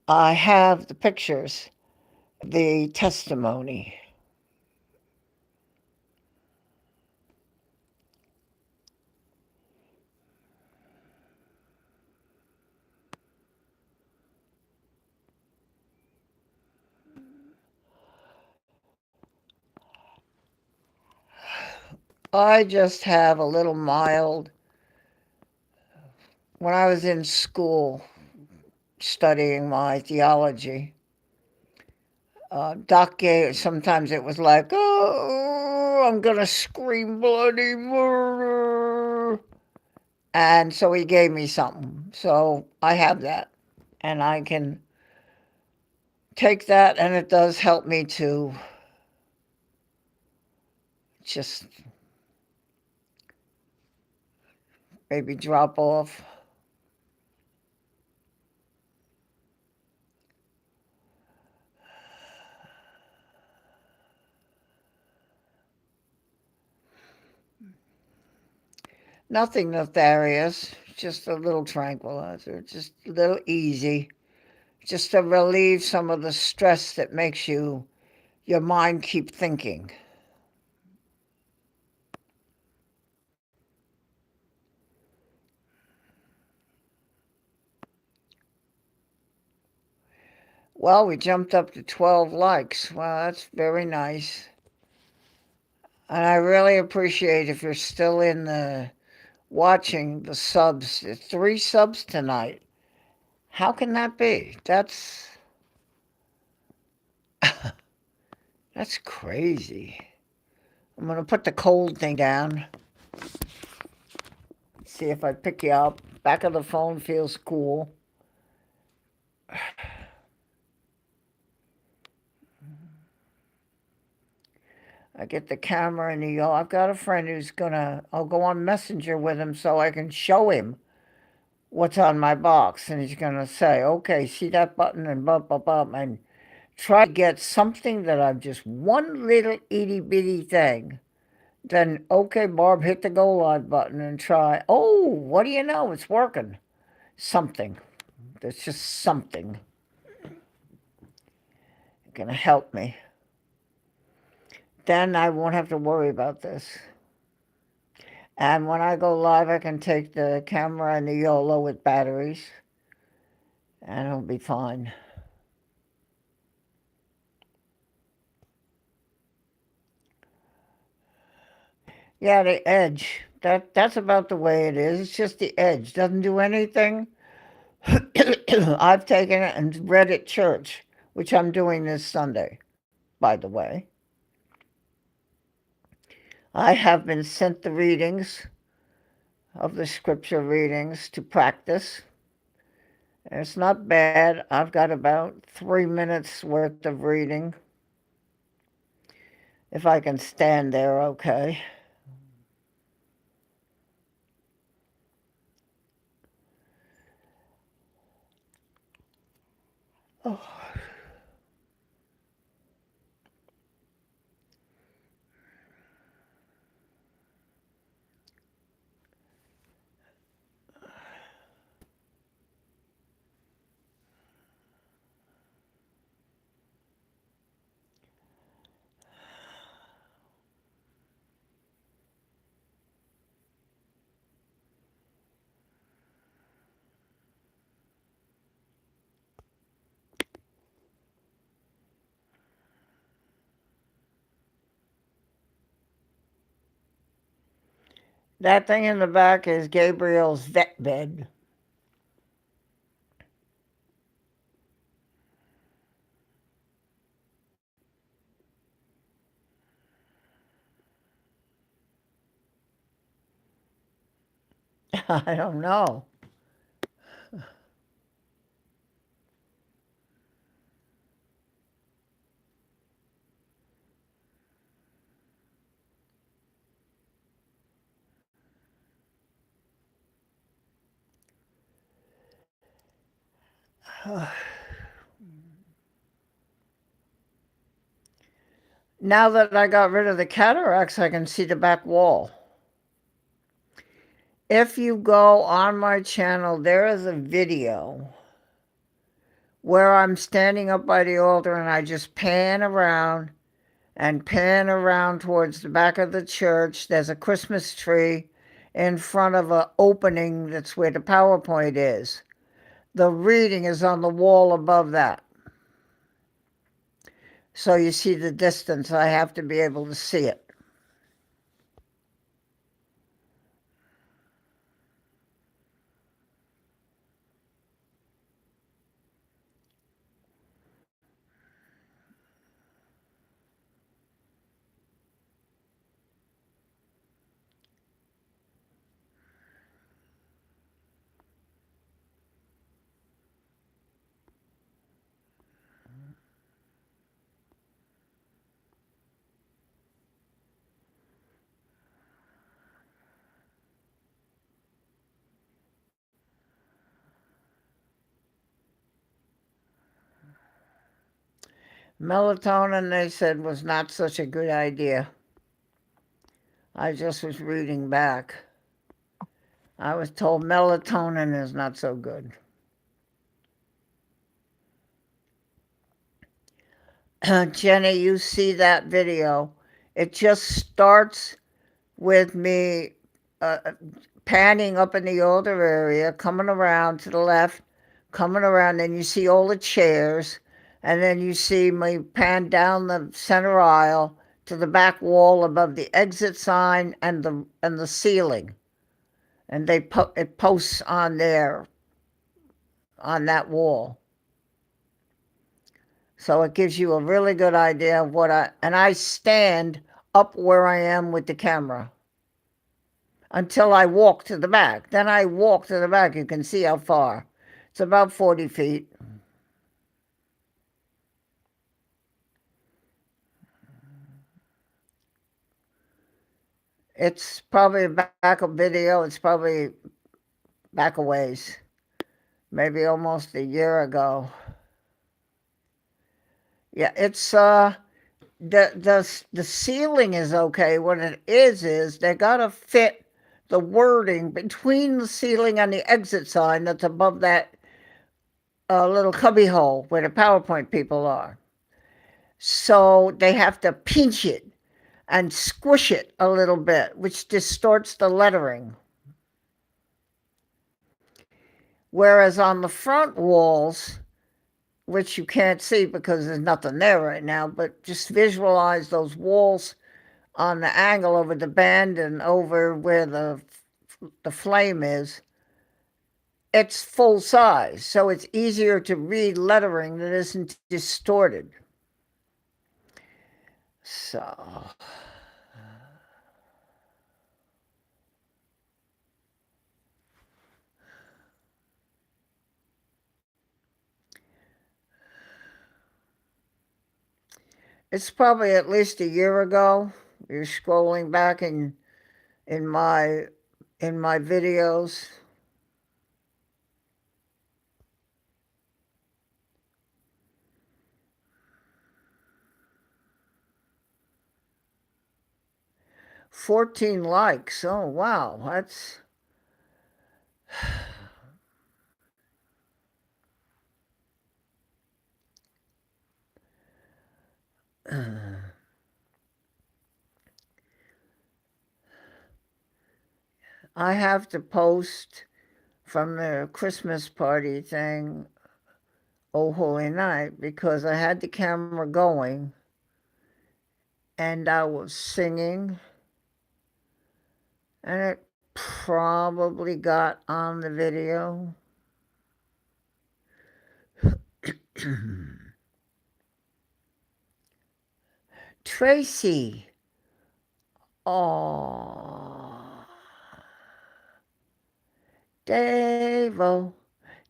I have the pictures, the testimony. I just have a little mild. When I was in school studying my theology, Doc gave, sometimes it was like, oh, I'm going to scream bloody murder. And so he gave me something. So I have that. And I can take that, and it does help me to just maybe drop off. Nothing nefarious, just a little tranquilizer, just a little easy, just to relieve some of the stress that makes your mind keep thinking. Well, we jumped up to 12 likes. Well, that's very nice. And I really appreciate if you're still in the watching the subs. 3 subs tonight. How can that be? That's crazy. I'm gonna put the cold thing down. See if I pick you up. Back of the phone feels cool. I get the camera and you go, I've got a friend who's gonna, I'll go on Messenger with him so I can show him what's on my box. And he's gonna say, okay, see that button and blah, blah, blah. And try to get something that I've just one little itty bitty thing. Then, okay, Barb, hit the go live button and try. Oh, what do you know? It's working. Something. There's just something gonna help me. Then I won't have to worry about this. And when I go live, I can take the camera and the YOLO with batteries, and it'll be fine. Yeah, the edge. That's about the way it is. It's just the edge. Doesn't do anything. I've taken it and read at church, which I'm doing this Sunday, by the way. I have been sent the readings of the scripture readings to practice. It's not bad. I've got about 3 minutes worth of reading. If I can stand there, okay. Oh. That thing in the back is Gabriel's vet bed. I don't know. Now that I got rid of the cataracts, I can see the back wall. If you go on my channel, there is a video where I'm standing up by the altar and I just pan around and pan around towards the back of the church. There's a Christmas tree in front of an opening that's where the PowerPoint is. The reading is on the wall above that. So you see the distance. I have to be able to see it. Melatonin, they said, was not such a good idea. I just was reading back. I was told melatonin is not so good. Jenny, you see that video. It just starts with me panning up in the older area, coming around to the left, coming around, and you see all the chairs, and then you see me pan down the center aisle to the back wall above the exit sign and the ceiling, and it posts on there on that wall. So it gives you a really good idea of what I stand up where I am with the camera until I walk to the back. Then I walk to the back. You can see how far. It's about 40 feet. It's probably back a video. It's probably back a ways. Maybe almost a year ago. Yeah, it's the ceiling is okay. What it is they gotta fit the wording between the ceiling and the exit sign that's above that little cubby hole where the PowerPoint people are. So they have to pinch it and squish it a little bit, which distorts the lettering. Whereas on the front walls, which you can't see because there's nothing there right now, but just visualize those walls on the angle over the bend and over where the flame is, it's full size, so it's easier to read lettering that isn't distorted. So it's probably at least a year ago. You're scrolling back in my in my videos. $14 likes. Oh wow, that's I have to post from the Christmas party thing, Oh Holy Night, because I had the camera going and I was singing, and it probably got on the video. Tracy. Oh, Davo,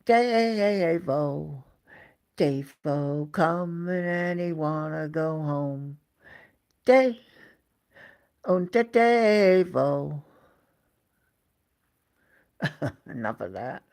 Davo, Davo coming and he wanna go home. Dave, oh, Davo. Enough of that.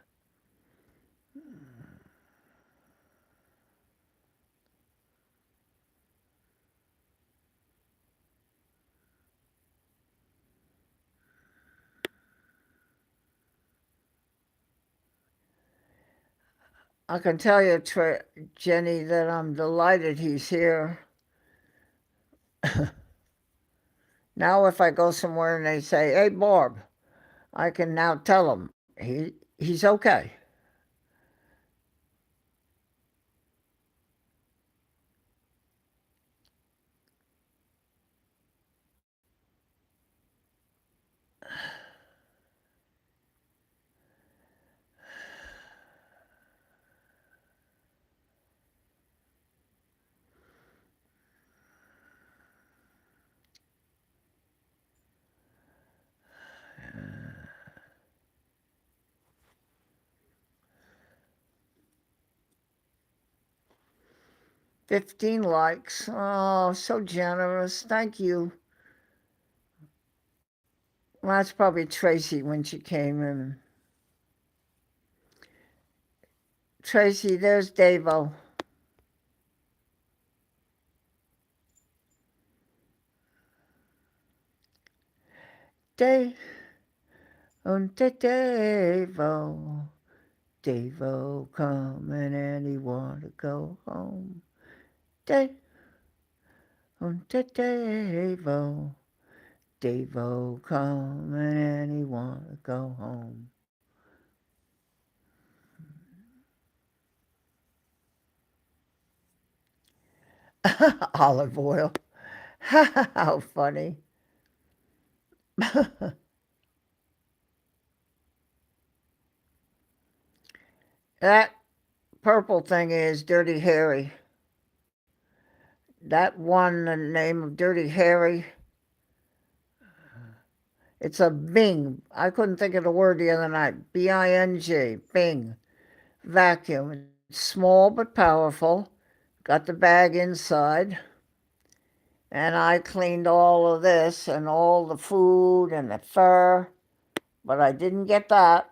I can tell you, Jenny, that I'm delighted he's here. Now, if I go somewhere and they say, "Hey, Barb," I can now tell him he's okay. Uh, 15 likes. Oh, so generous. Thank you. Well, that's probably Tracy when she came in. Tracy, there's Davo. Dave, on Davo. Davo coming and he want to go home. Dave, on Davo. Davo coming and he want to go home. Olive oil. How funny. That purple thing is Dirty Harry. That one, the name of Dirty Harry, it's a Bing. I couldn't think of the word the other night. Bing. Bing. Vacuum. It's small but powerful. Got the bag inside. And I cleaned all of this and all the food and the fur, but I didn't get that.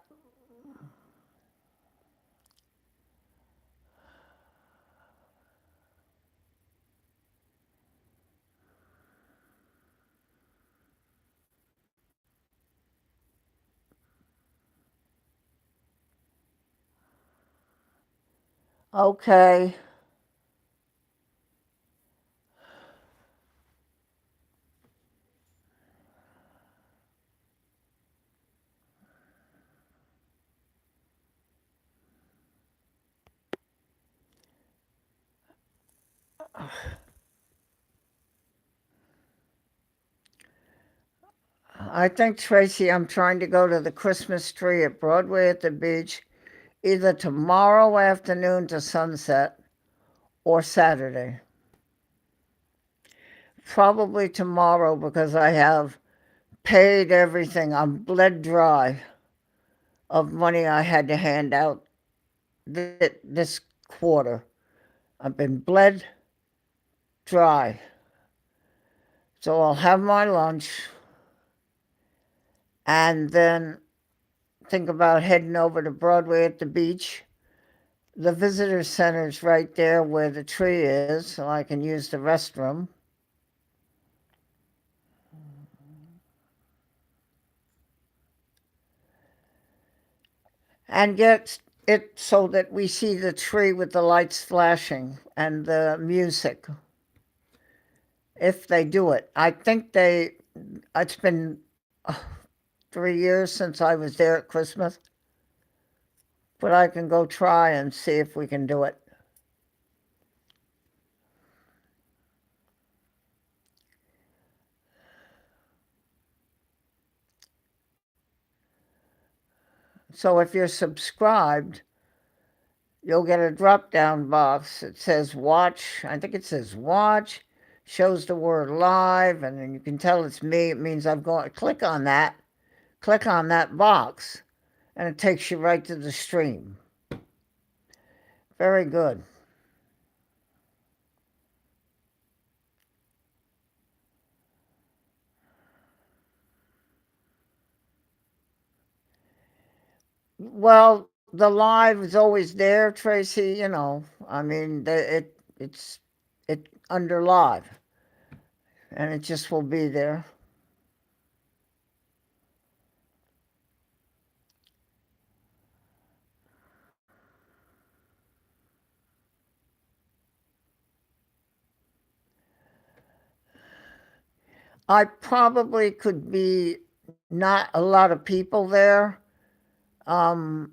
Okay. I think, Tracy, I'm trying to go to the Christmas tree at Broadway at the beach either tomorrow afternoon to sunset or Saturday. Probably tomorrow because I have paid everything. I'm bled dry of money I had to hand out this quarter. I've been bled dry. So I'll have my lunch and then think about heading over to Broadway at the beach. The visitor center's right there where the tree is, so I can use the restroom. And get it so that we see the tree with the lights flashing and the music. If they do it, I think it's been 3 years since I was there at Christmas, but I can go try and see if we can do it. So if you're subscribed, you'll get a drop down box. It says watch. I think it says watch, shows the word live, and then you can tell it's me. It means I've gone. Click on that box, and it takes you right to the stream. Very good. Well, the live is always there, Tracy. I mean, it under live, and it just will be there. I probably could be not a lot of people there. Um,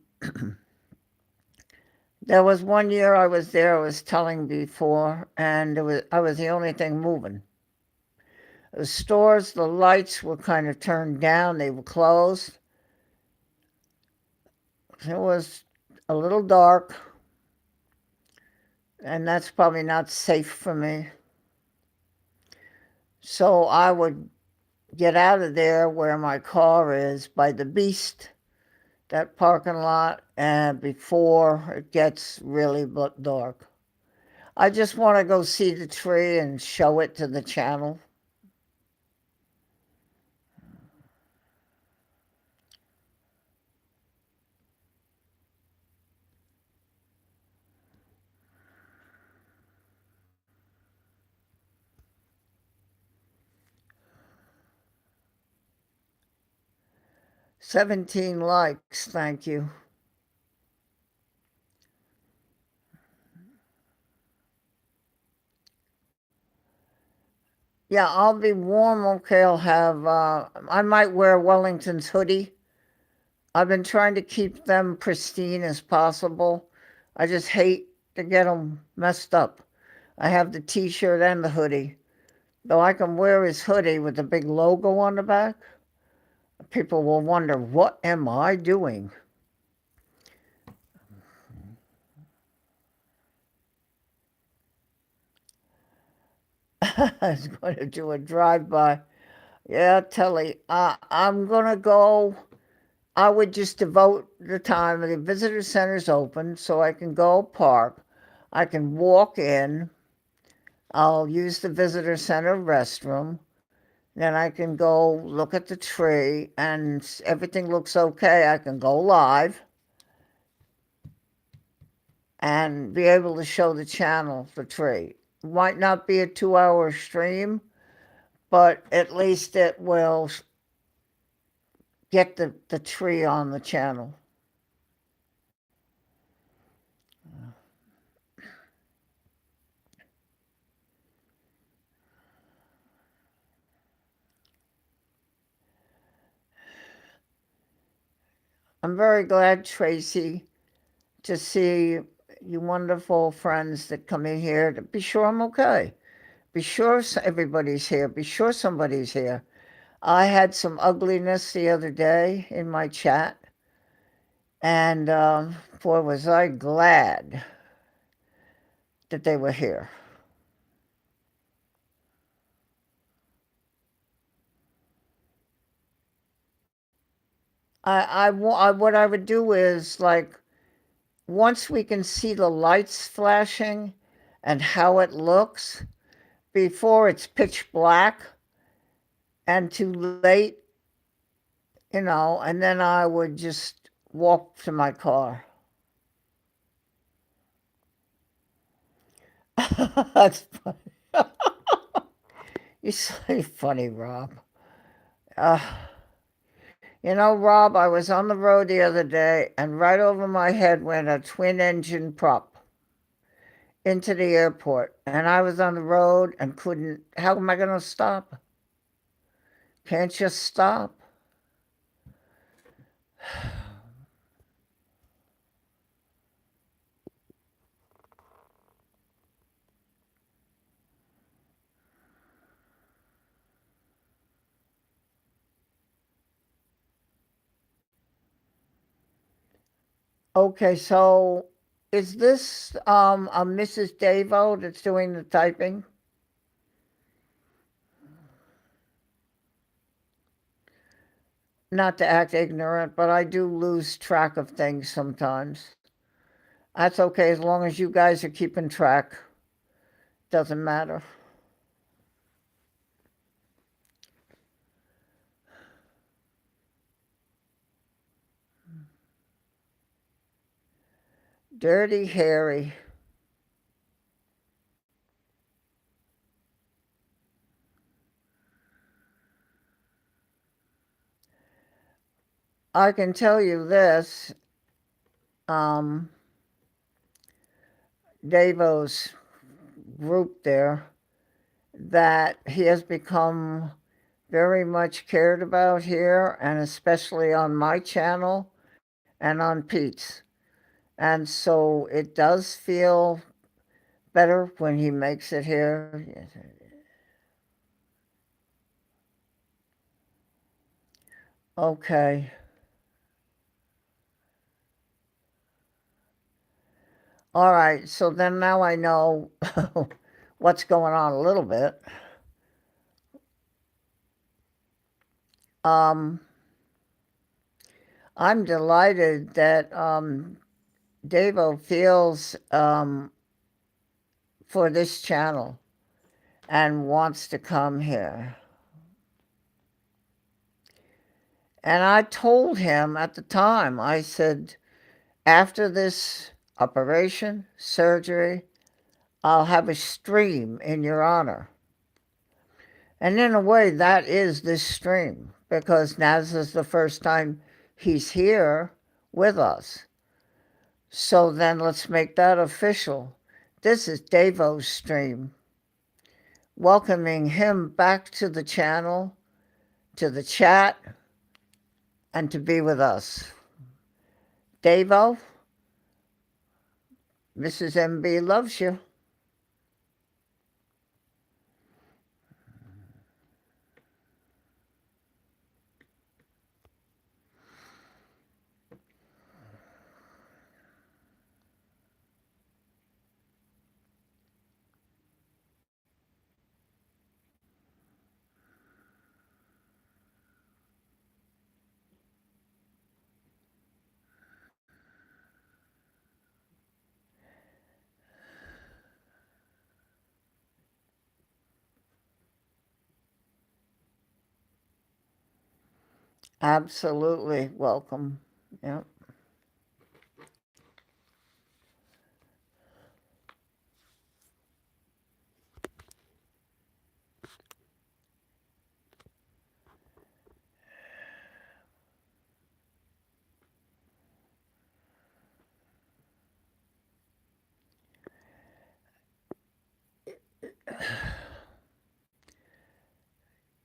there was one year I was there. I was telling before, and I was the only thing moving. The stores, the lights were kind of turned down. They were closed. It was a little dark, and that's probably not safe for me. So I would get out of there where my car is by the Beast, that parking lot, and before it gets really dark. I just want to go see the tree and show it to the channel. "17 likes, thank you." Yeah, I'll be warm. Okay, I might wear Wellington's hoodie. I've been trying to keep them pristine as possible. I just hate to get them messed up. I have the t-shirt and the hoodie. Though I can wear his hoodie with the big logo on the back, people will wonder, what am I doing? I was going to do a drive-by. Yeah, Telly, I'm going to go. I would just devote the time. The visitor center's open, so I can go park. I can walk in. I'll use the visitor center restroom. Then I can go look at the tree, and everything looks okay. I can go live and be able to show the channel the tree. Might not be a 2-hour stream, but at least it will get the tree on the channel. I'm very glad, Tracy, to see you wonderful friends that come in here to be sure I'm okay. Be sure everybody's here. Be sure somebody's here. I had some ugliness the other day in my chat, and boy, was I glad that they were here. What I would do is like once we can see the lights flashing and how it looks before it's pitch black and too late, and then I would just walk to my car. That's funny. You're so funny, Rob. Uh, Rob, I was on the road the other day and right over my head went a twin engine prop into the airport. And I was on the road and couldn't, how am I going to stop? Can't just stop. Okay, so is this a Mrs. Davo that's doing the typing? Not to act ignorant, but I do lose track of things sometimes. That's okay as long as you guys are keeping track. Doesn't matter. Dirty Harry. I can tell you this, um, Davo's group there, that he has become very much cared about here, and especially on my channel and on Pete's. And so it does feel better when he makes it here. Okay. All right. So then now I know what's going on a little bit. Um, I'm delighted that Davo feels for this channel and wants to come here. And I told him at the time, I said, after this operation, surgery, I'll have a stream in your honor. And in a way, that is this stream because Naz is the first time he's here with us. So then let's make that official. This is Davo's stream, welcoming him back to the channel, to the chat, and to be with us. Davo, Mrs. MB loves you. Absolutely welcome. Yeah.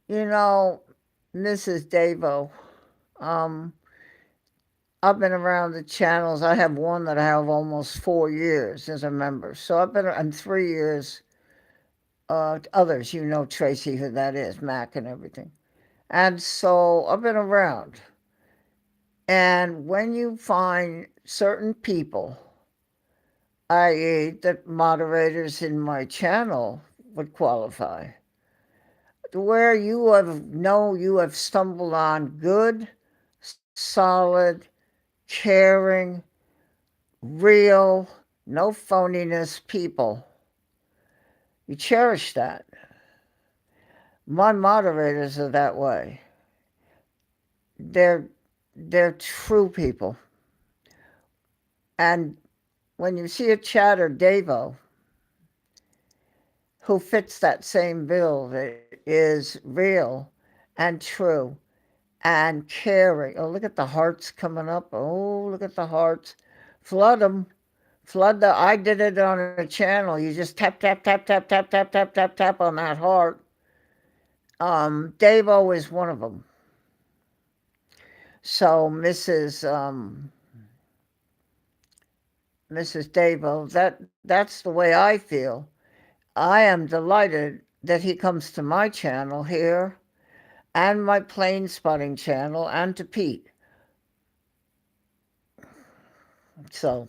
You know, Mrs. Davo, um, I've been around the channels. I have one that I have almost 4 years as a member. So I've been in 3 years. Others, Tracy, who that is, Mac and everything. And so I've been around. And when you find certain people, i.e., that moderators in my channel would qualify, where you have stumbled on good, solid, caring, real, no phoniness people, you cherish that. My moderators are that way. They're they're true people. And when you see a chatter Davo who fits that same bill, that is real and true and caring. Oh, look at the hearts coming up. Oh, look at the hearts. Flood them. Flood the. I did it on a channel. You just tap, tap, tap, tap, tap, tap, tap, tap, tap on that heart. Davo is one of them. So Mrs. Davo, that's the way I feel. I am delighted that he comes to my channel here and my plane spotting channel and to Pete. So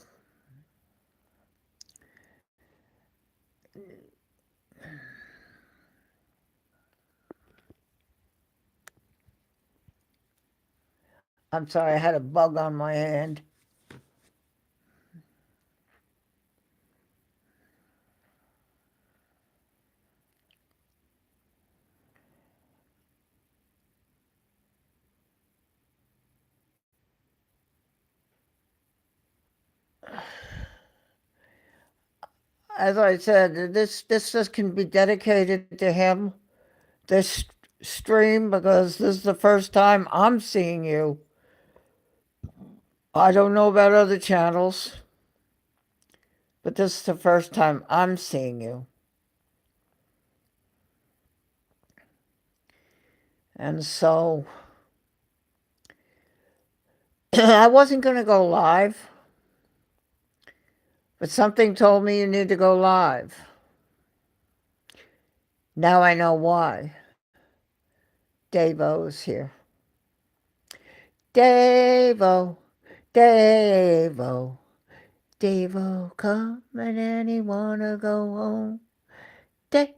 I'm sorry, I had a bug on my hand. As I said, this just can be dedicated to him. This stream, because this is the first time I'm seeing you. I don't know about other channels, but this is the first time I'm seeing you. And so I wasn't going to go live, but something told me you need to go live. Now I know why. Davo's here. Davo, Davo, Davo coming and he wanna go home. Davo,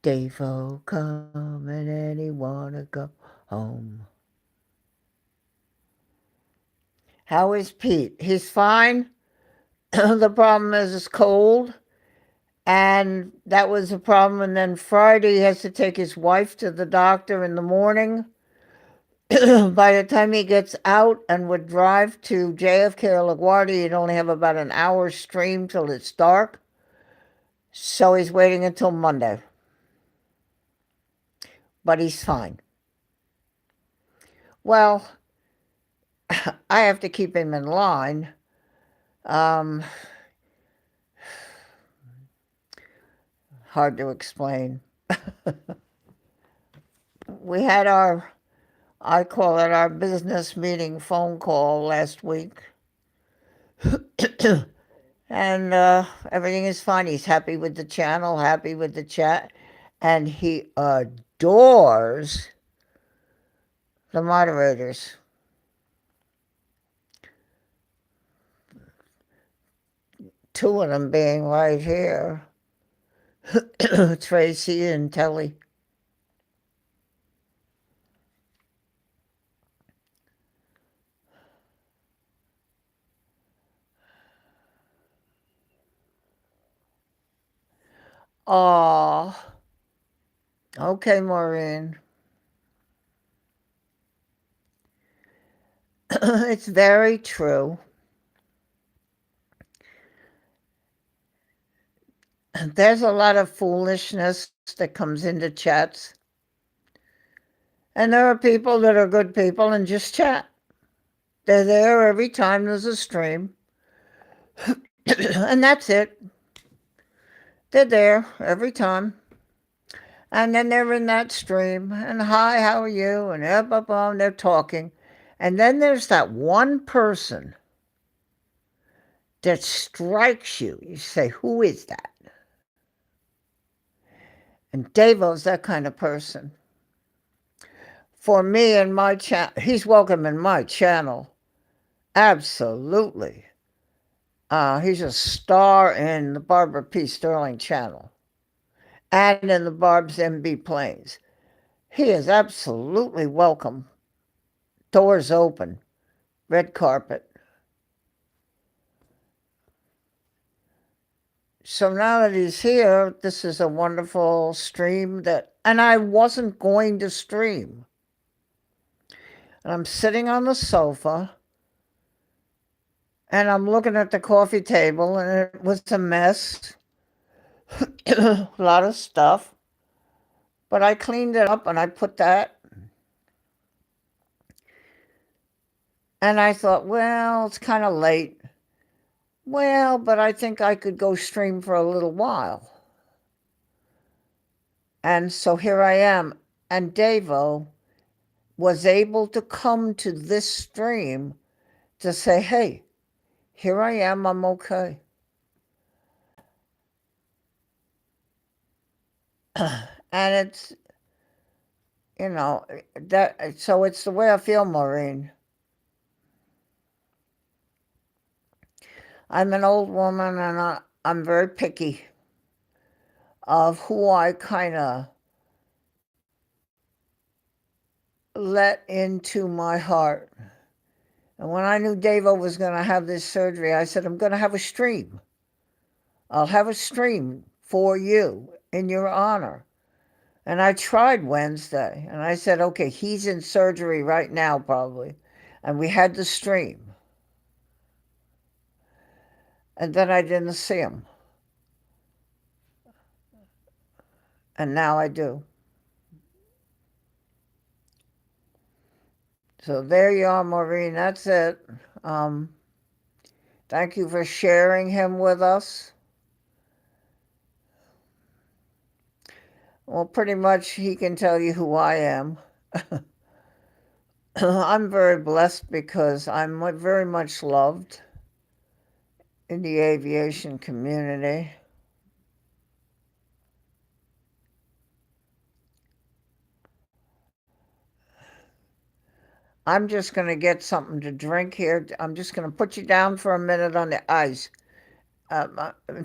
Davo coming and he wanna go home. How is Pete? He's fine. The problem is it's cold. And that was a problem. And then Friday, he has to take his wife to the doctor in the morning. By the time he gets out and would drive to JFK or LaGuardia, he'd only have about an hour stream till it's dark. So he's waiting until Monday. But he's fine. Well, I have to keep him in line. Hard to explain. We had I call it our business meeting phone call last week. And everything is fine. He's happy with the channel, happy with the chat, and he adores the moderators. Two of them being right here, Tracy and Telly. Oh, okay, Maureen. It's very true. There's a lot of foolishness that comes into chats. And there are people that are good people and just chat. They're there every time there's a stream. And that's it. They're there every time. And then they're in that stream. And hi, how are you? And they're talking. And then there's that one person that strikes you. You say, who is that? And Davo's that kind of person. For me and my channel, he's welcome in my channel. Absolutely. He's a star in the Barbara P. Sterling channel and in the Barb's MB Plains. He is absolutely welcome. Doors open, red carpet. So now that he's here, this is a wonderful stream and I wasn't going to stream. And I'm sitting on the sofa and I'm looking at the coffee table and it was a mess. A lot of stuff. But I cleaned it up and I put that. And I thought, well, it's kind of late. Well, but I think I could go stream for a little while. And so here I am. And Davo was able to come to this stream to say, hey, here I am, I'm okay. And it's, so it's the way I feel, Maureen. I'm an old woman and I'm very picky of who I kind of let into my heart. And when I knew Davo was going to have this surgery, I said, I'm going to have a stream. I'll have a stream for you in your honor. And I tried Wednesday, and I said, okay, he's in surgery right now, probably. And we had the stream. And then I didn't see him. And now I do. So there you are, Maureen. That's it. Thank you for sharing him with us. Well, pretty much he can tell you who I am. I'm very blessed because I'm very much loved in the aviation community. I'm just going to get something to drink here. I'm just going to put you down for a minute on the ice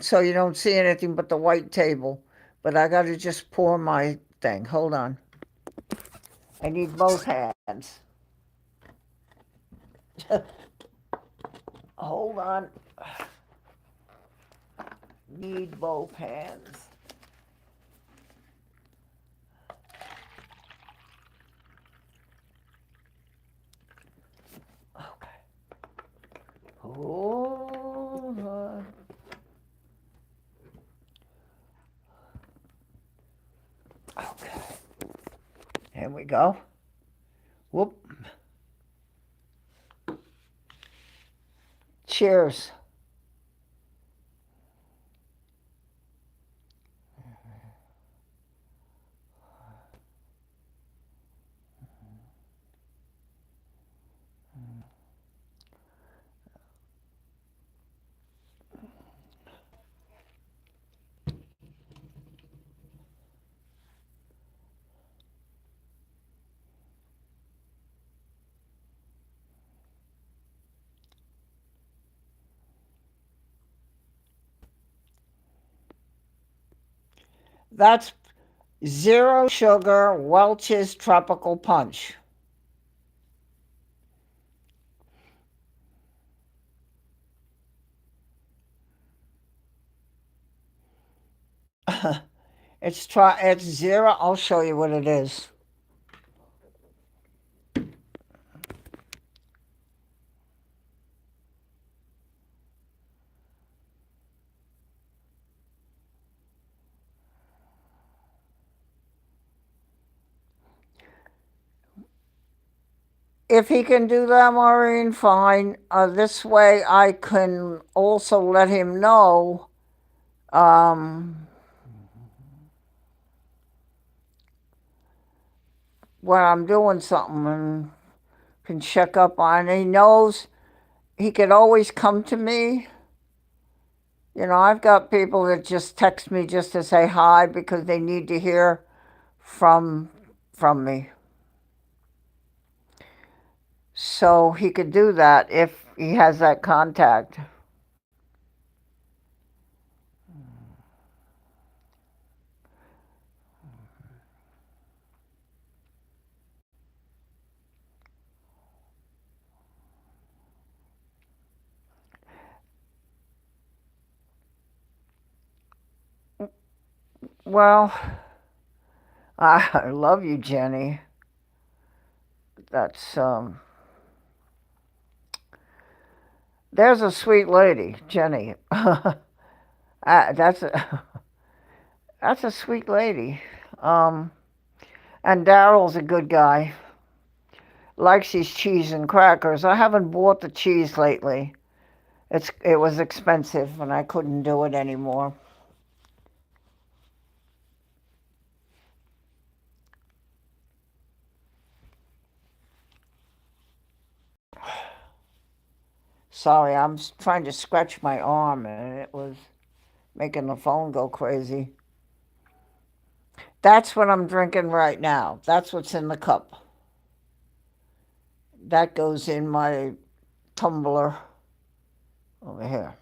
so you don't see anything but the white table. But I got to just pour my thing. Hold on. I need both hands. Hold on. Need both hands. Okay. Hold on. Okay. Here we go. Whoop. Cheers. That's zero sugar Welch's Tropical Punch. It's zero. I'll show you what it is. If he can do that, Maureen, fine. This way I can also let him know when I'm doing something and can check up on. He knows he could always come to me I've got people that just text me just to say hi because they need to hear from from me. So he could do that if he has that contact. Well, I love you, Jenny. That's there's a sweet lady, Jenny. That's a that's a sweet lady. Um, and Daryl's a good guy. Likes his cheese and crackers. I haven't bought the cheese lately. It was expensive and I couldn't do it anymore. Sorry, I'm trying to scratch my arm and it was making the phone go crazy. That's what I'm drinking right now. That's what's in the cup. That goes in my tumbler over here.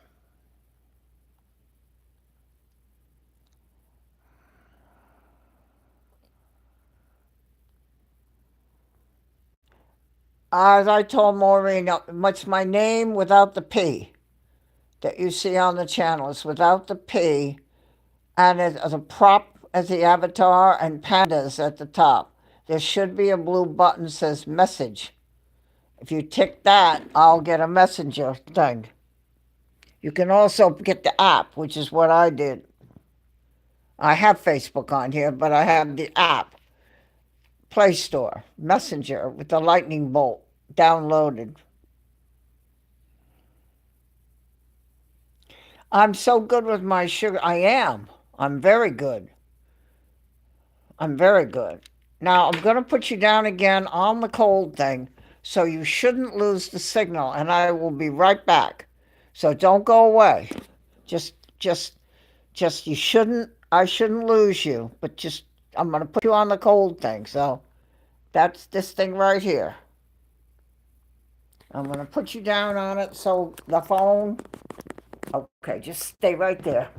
As I told Maureen, it's my name without the P that you see on the channel. It's without the P, and as a prop as the avatar and pandas at the top. There should be a blue button that says message. If you tick that, I'll get a messenger thing. You can also get the app, which is what I did. I have Facebook on here, but I have the app, Play Store, Messenger with the lightning bolt downloaded. I'm so good with my sugar. I am. I'm very good. I'm very good. Now, I'm going to put you down again on the cold thing, so you shouldn't lose the signal, and I will be right back. So don't go away. Just, just, you shouldn't, I shouldn't lose you, but I'm going to put you on the cold thing. So that's this thing right here. I'm going to put you down on it so the phone, okay, just stay right there.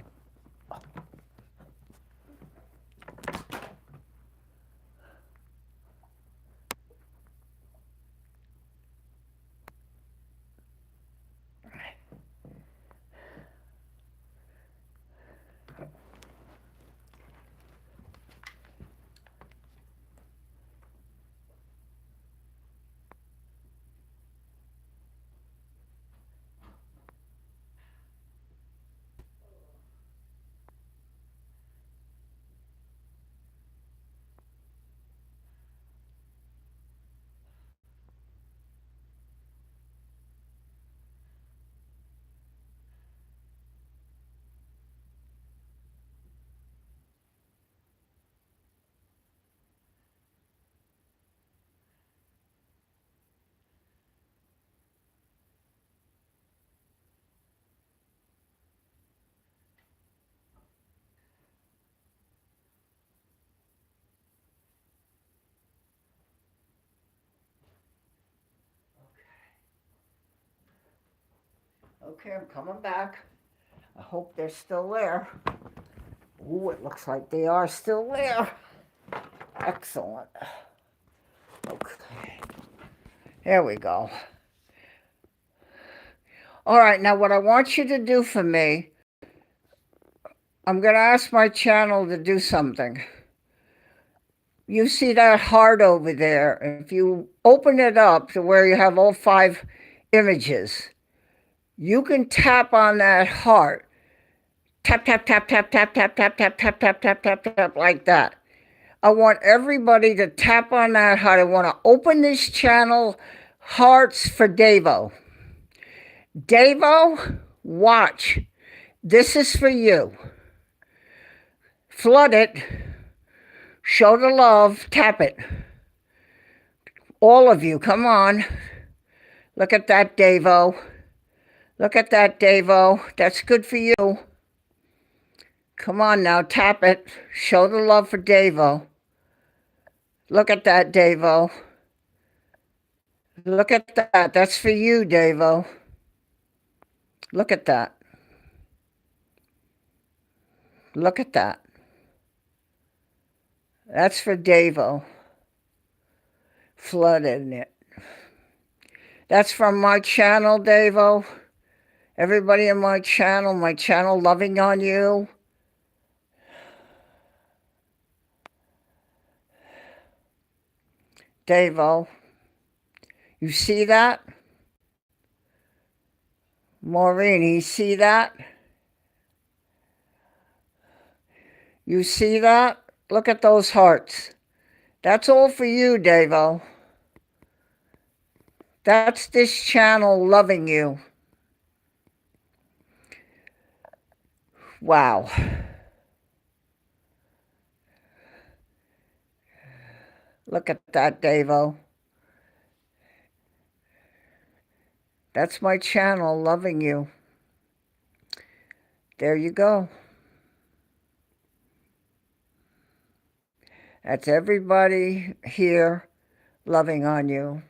Okay, I'm coming back. I hope they're still there. Ooh, it looks like they are still there. Excellent. Okay, here we go. All right, now what I want you to do for me, I'm going to ask my channel to do something. You see that heart over there? If you open it up to where you have all 5 images, you can tap on that heart. Tap, tap, tap, tap, tap, tap, tap, tap, tap, tap, tap, tap, tap, like that. I want everybody to tap on that heart. I want to open this channel, Hearts for Davo. Davo, watch. This is for you. Flood it. Show the love. Tap it. All of you, come on. Look at that, Davo. Look at that, Davo. That's good for you. Come on now, tap it. Show the love for Davo. Look at that, Davo. Look at that. That's for you, Davo. Look at that. Look at that. That's for Davo. Flooded in it. That's from my channel, Davo. Everybody in my channel loving on you. Davo. You see that? Maureen, you see that? You see that? Look at those hearts. That's all for you, Davo. That's this channel loving you. Wow. Look at that, Davo. That's my channel loving you. There you go. That's everybody here loving on you.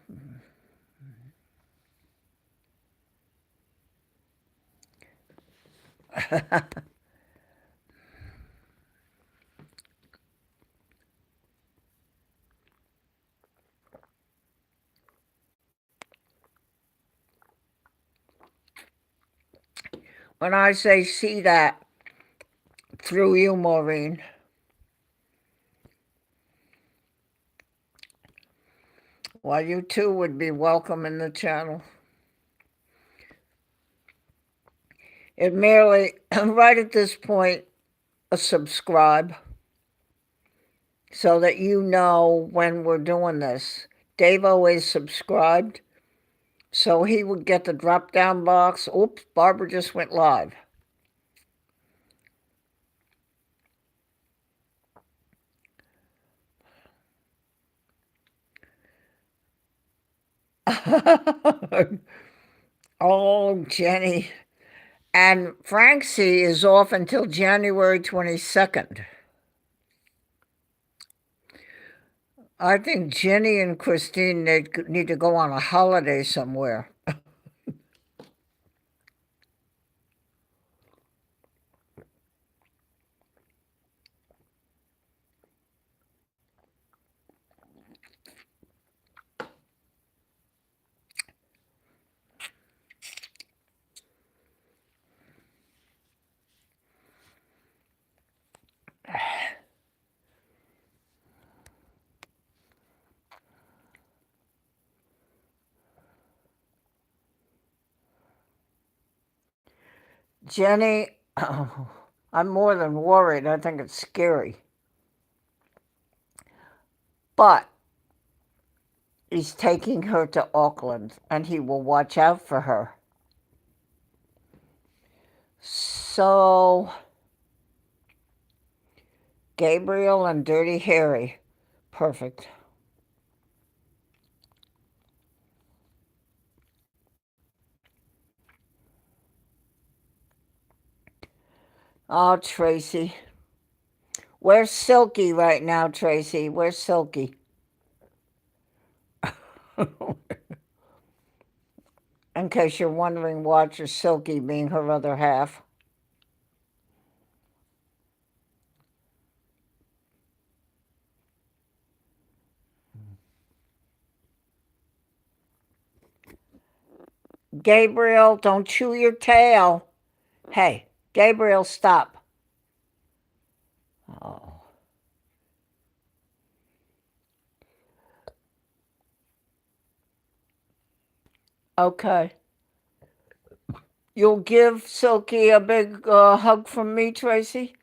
When I say see that, through you, Maureen. Well, you too would be welcome in the channel. It merely, right at this point, a subscribe so that you know when we're doing this. Dave always subscribed, so he would get the drop-down box. Oops, Barbara just went live. Oh, Jenny. And Francie is off until January 22nd. I think Jenny and Christine need to go on a holiday somewhere. Jenny, I'm more than worried. I think it's scary. But he's taking her to Auckland, and he will watch out for her. So, Gabriel and Dirty Harry. Perfect. Oh, Tracy. Where's Silky right now, Tracy? Where's Silky? In case you're wondering, watch her Silky being her other half. Gabriel, don't chew your tail. Hey, Gabriel, stop. Oh. Okay. You'll give Silky a big hug from me, Tracy?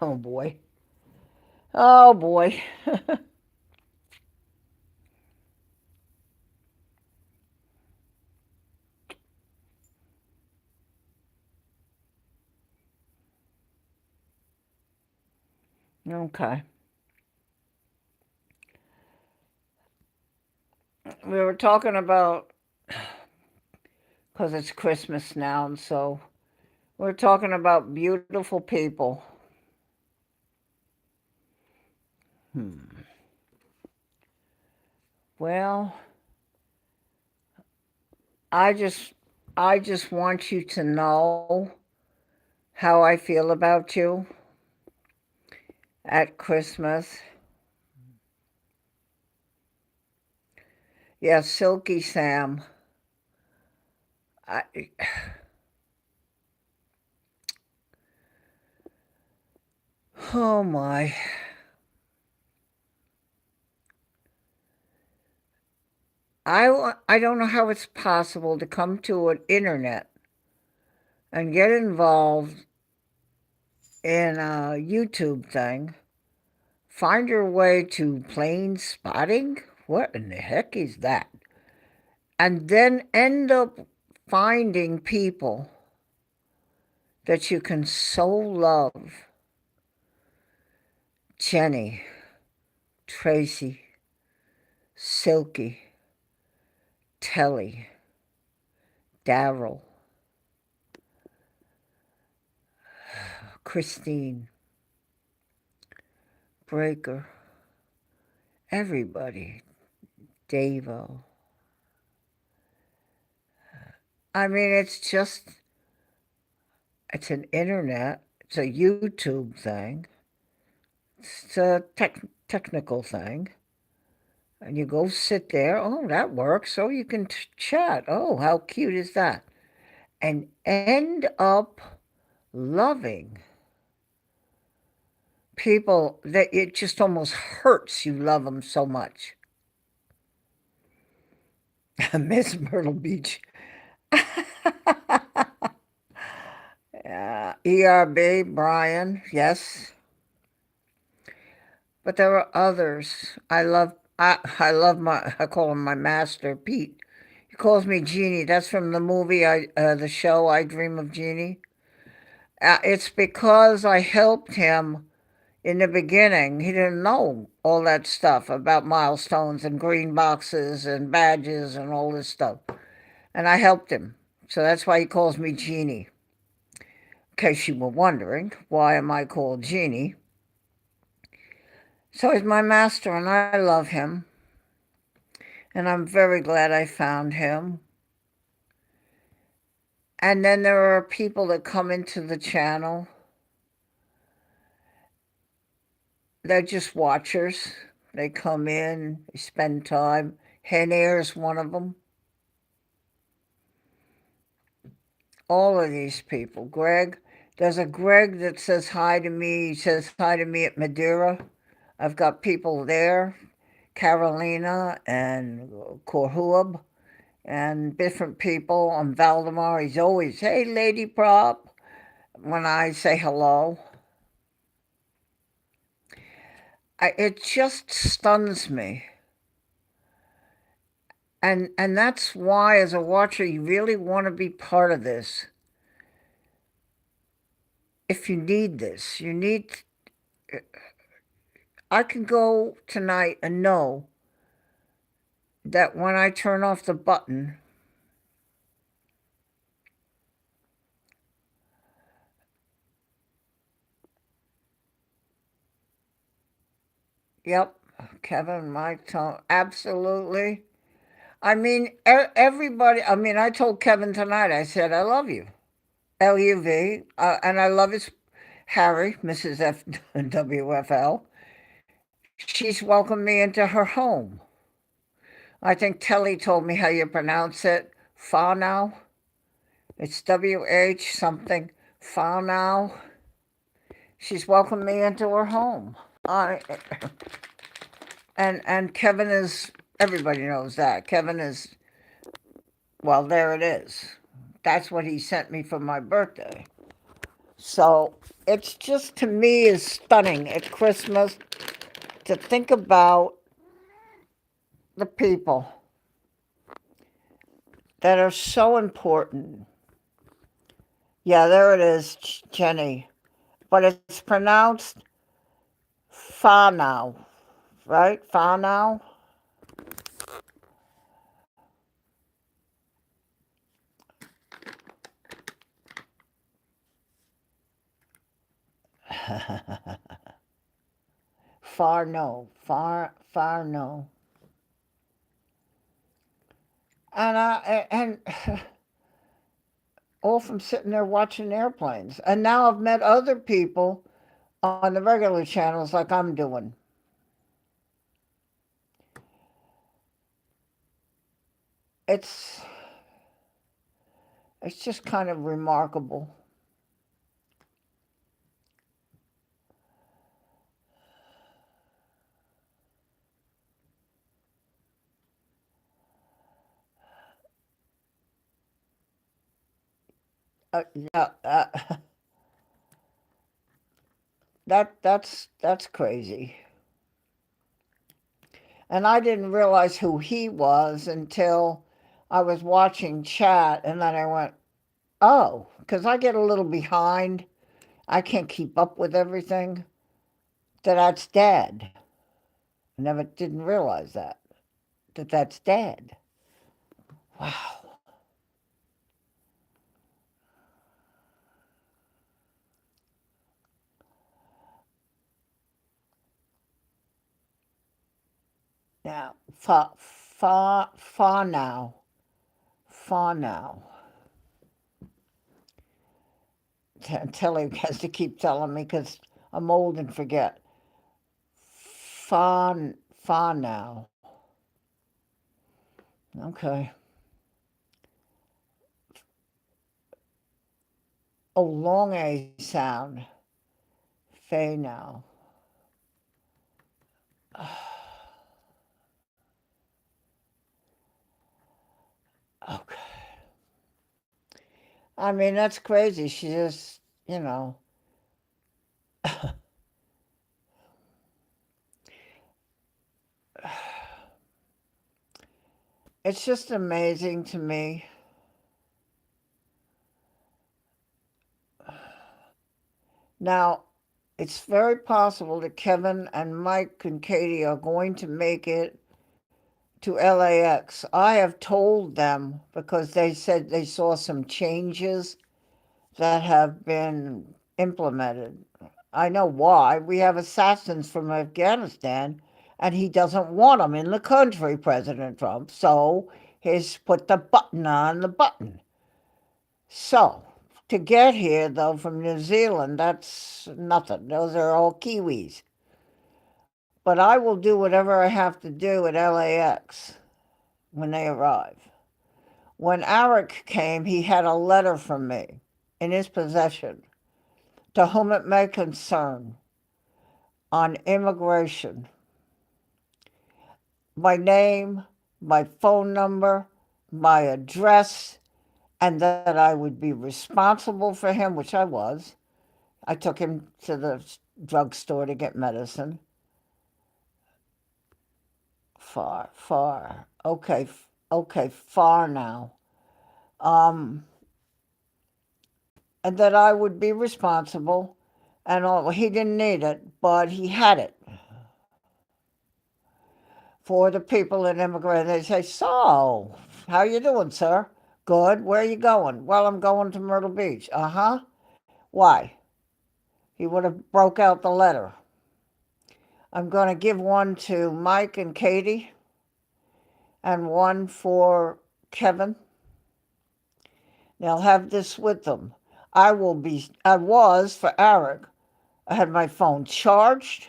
Oh boy. Oh boy. Okay. We were talking about, because it's Christmas now, and so we're talking about beautiful people. Hmm. Well, I just I just want you to know how I feel about you at Christmas. Yeah, Silky Sam. I, oh my. I don't know how it's possible to come to an internet and get involved in a YouTube thing, find your way to plane spotting. What in the heck is that? And then end up finding people that you can so love. Jenny, Tracy, Silky, Telly, Daryl, Christine, Breaker, everybody, Davo. I mean, it's an internet, it's a YouTube thing, it's a technical thing. And you go sit there, oh, that works, so you can chat. Oh, how cute is that? And end up loving people that it just almost hurts you love them so much. Miss Myrtle Beach. ERB, Brian, yes. But there are others. I love I call him my master, Pete. He calls me Jeannie. That's from the movie the show I Dream of Jeannie. It's because I helped him in the beginning. He didn't know all that stuff about milestones and green boxes and badges and all this stuff. And I helped him. So that's why he calls me Jeannie. In case you were wondering, why am I called Jeannie? So he's my master and I love him. And I'm very glad I found him. And then there are people that come into the channel. They're just watchers. They come in, they spend time. Hen Air's one of them. All of these people. Greg, there's a Greg that says hi to me. He says hi to me at Madeira. I've got people there, Carolina and Corhuab, and different people. On Valdemar, he's always, hey, Lady Prop, when I say hello. It just stuns me. And that's why, as a watcher, you really want to be part of this. If you need this, you need. I can go tonight and know that when I turn off the button, yep, Kevin, my tone, absolutely. I mean, everybody. I mean, I told Kevin tonight. I said, I love you, LUV, and I love his Harry, Mrs. FWFL. She's welcomed me into her home. I think Telly told me how you pronounce it. Now. It's WH something. Now. She's welcomed me into her home. I and Kevin is. Everybody knows that Kevin is. Well, there it is. That's what he sent me for my birthday. So it's just, to me, is stunning at Christmas to think about the people that are so important. Yeah, there it is, Jenny. But it's pronounced Farnow, right? Farnow. Farno. And all from sitting there watching airplanes. And now I've met other people on the regular channels like I'm doing. It's it's just kind of remarkable. Yeah, that's crazy. And I didn't realize who he was until I was watching chat, and then I went, oh, because I get a little behind. I can't keep up with everything. That's Dad. I never didn't realize that's Dad. Wow. Now, far now, far now. Telly has to keep telling me because I'm old and forget. Far now. Okay. Oh, long A sound. Fay now. Okay. I mean, that's crazy. She just, you know, it's just amazing to me. Now, it's very possible that Kevin and Mike and Katie are going to make it to LAX. I have told them because they said they saw some changes that have been implemented. I know why. We have assassins from Afghanistan, and he doesn't want them in the country, President Trump. So he's put the button on the button. So to get here, though, from New Zealand, that's nothing. Those are all Kiwis. But I will do whatever I have to do at LAX when they arrive. When Eric came, he had a letter from me in his possession, to whom it may concern, on immigration. My name, my phone number, my address, and that I would be responsible for him, which I was. I took him to the drugstore to get medicine. Far. Okay, far now. Um, and that I would be responsible, and all. He didn't need it, but he had it for the people that immigrate. They say, "So, how you doing, sir? Good. Where are you going?" "Well, I'm going to Myrtle Beach." "Uh-huh. Why?" He would have broke out the letter. I'm going to give one to Mike and Katie, and one for Kevin. They'll have this with them. I was for Eric. I had my phone charged,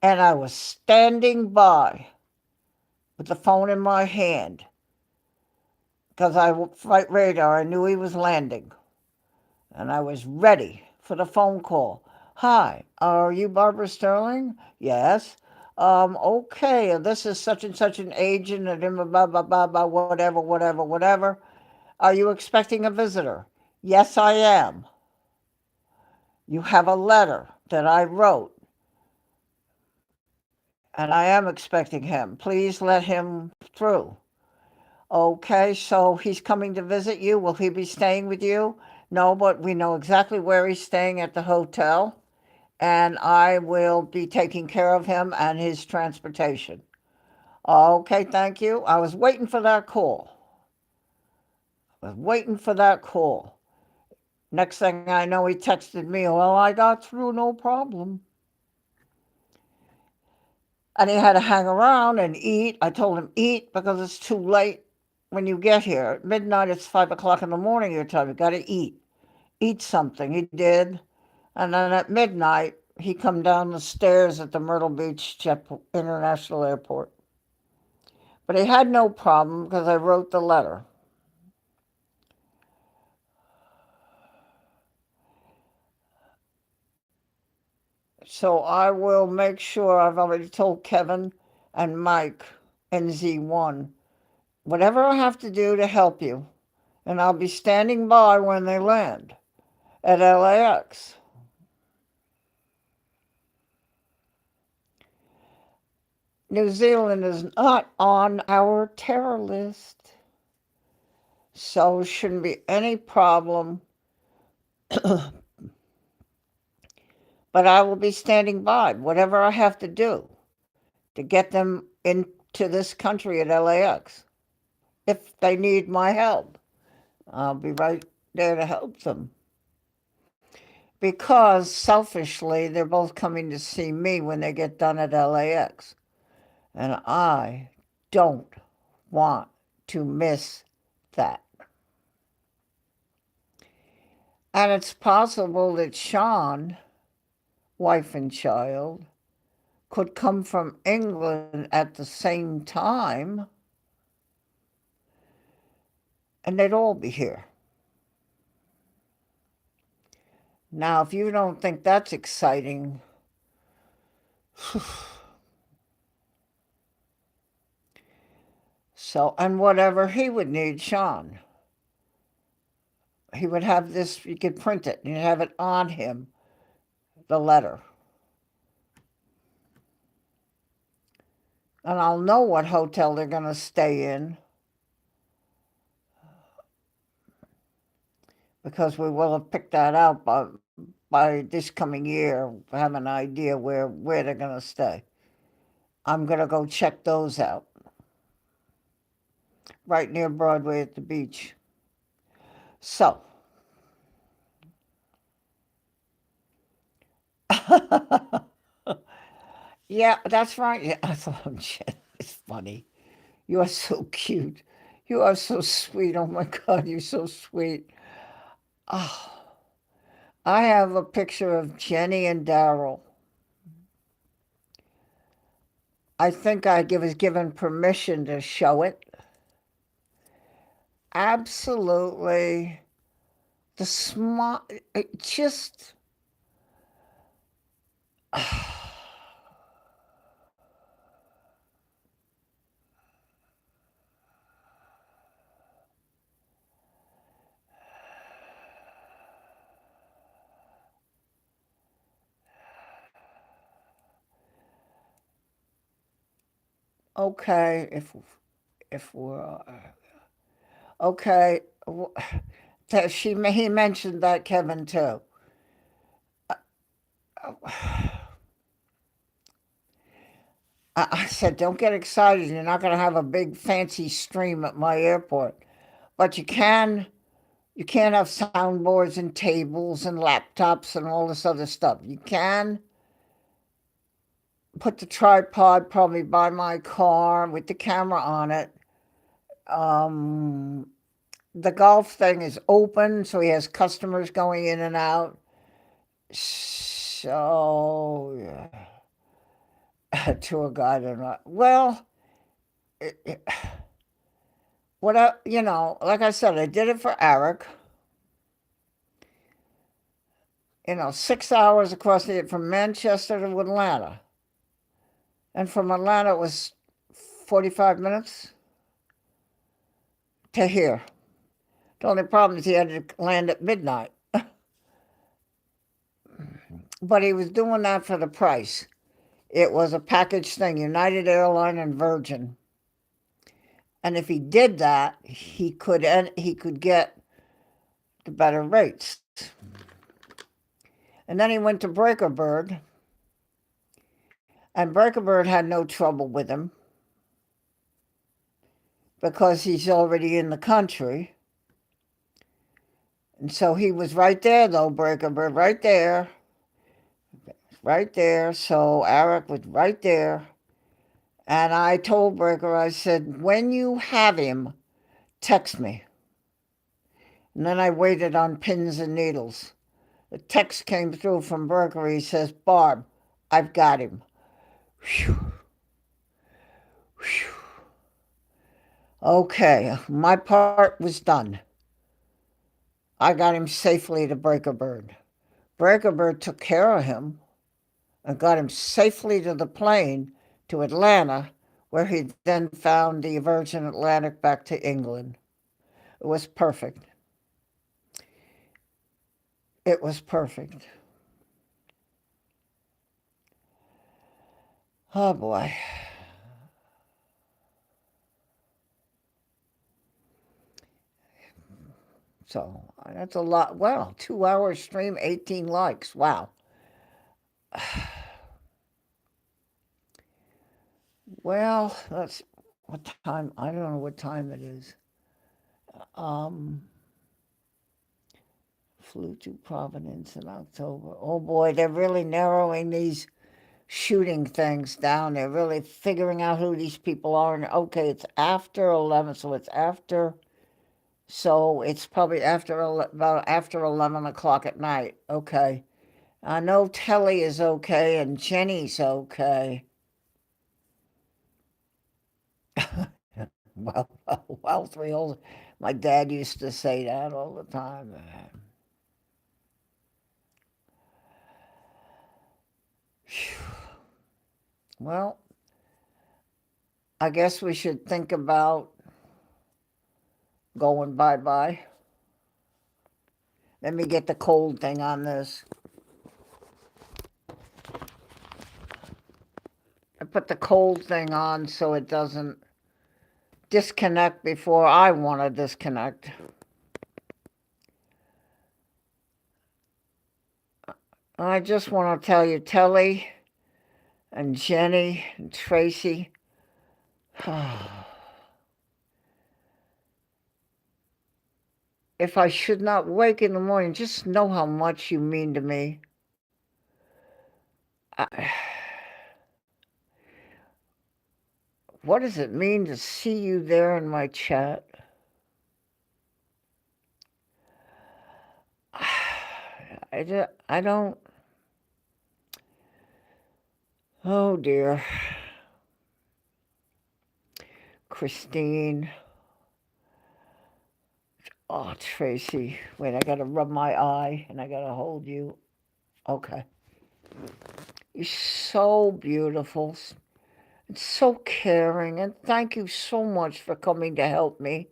and I was standing by with the phone in my hand because flight radar, I knew he was landing, and I was ready for the phone call. "Hi, are you Barbara Sterling?" "Yes." Okay, this is such and such an agent and blah, blah, blah, blah, whatever. Are you expecting a visitor?" "Yes, I am. You have a letter that I wrote, and I am expecting him. Please let him through." "Okay, so he's coming to visit you. Will he be staying with you?" "No, but we know exactly where he's staying at the hotel, and I will be taking care of him and his transportation. Okay, thank you. I was waiting for that call. I was waiting for that call. Next thing I know, he texted me, well, I got through, no problem. And he had to hang around and eat. I told him, eat because it's too late when you get here. At midnight, it's 5 o'clock in the morning your time. You got to eat. Eat something. He did. And then at midnight, he come down the stairs at the Myrtle Beach International Airport. But he had no problem because I wrote the letter. So I will make sure, I've already told Kevin and Mike NZ1, whatever I have to do to help you, and I'll be standing by when they land at LAX. New Zealand is not on our terror list, so shouldn't be any problem. But I will be standing by, whatever I have to do to get them into this country at LAX. If they need my help, I'll be right there to help them. Because selfishly, they're both coming to see me when they get done at LAX. And I don't want to miss that. And it's possible that Sean, wife and child, could come from England at the same time, and they'd all be here. Now, if you don't think that's exciting, so, and whatever he would need, Sean, he would have this, you could print it, and you'd have it on him, the letter. And I'll know what hotel they're going to stay in because we will have picked that out by this coming year, have an idea where they're going to stay. I'm going to go check those out right near Broadway at the beach. So, yeah, that's right. Yeah, I thought, it's funny. You are so cute. You are so sweet. Oh my God, you're so sweet. Oh, I have a picture of Jenny and Daryl. I think I was given permission to show it. Absolutely. The small, it just. Okay, if we're okay, he mentioned that Kevin too. I said, don't get excited. You're not going to have a big fancy stream at my airport, but you can't have soundboards and tables and laptops and all this other stuff. You can put the tripod probably by my car with the camera on it. Um, the golf thing is open, so he has customers going in and out. So, yeah. Tour guide or not. Well, it, what like I said, I did it for Eric. 6 hours across from Manchester to Atlanta. And from Atlanta, it was 45 minutes to here. The only problem is he had to land at midnight. But he was doing that for the price. It was a package thing, United Airlines and Virgin. And if he did that, he could get the better rates. And then he went to Breaker Bird, and Breaker Bird had no trouble with him because he's already in the country. And so he was right there, though, Breaker Bird, right there. Right there. So Eric was right there. And I told Breaker, I said, when you have him, text me. And then I waited on pins and needles. The text came through from Breaker. He says, Barb, I've got him. Whew. Whew. Okay, my part was done. I got him safely to Breaker Bird. Breaker Bird took care of him and got him safely to the plane to Atlanta, where he then found the Virgin Atlantic back to England. It was perfect. It was perfect. Oh boy. So that's a lot. Well, 2 hour stream, 18 likes. Wow. Well, that's what time. I don't know what time it is. Flew to Providence in October. Oh boy, they're really narrowing these shooting things down. They're really figuring out who these people are. And okay, it's after 11, so it's after. So it's probably about after 11 o'clock at night. Okay. I know Telly is okay and Jenny's okay. well, three old. My dad used to say that all the time. Well, I guess we should think about going bye-bye. Let me get the cold thing on this. I put the cold thing on so it doesn't disconnect before I want to disconnect. I just want to tell you, Telly and Jenny and Tracy, if I should not wake in the morning, just know how much you mean to me. What does it mean to see you there in my chat? I don't. Oh dear. Christine. Oh, Tracy. Wait, I gotta rub my eye and I gotta hold you. Okay. You're so beautiful. It's so caring, and thank you so much for coming to help me.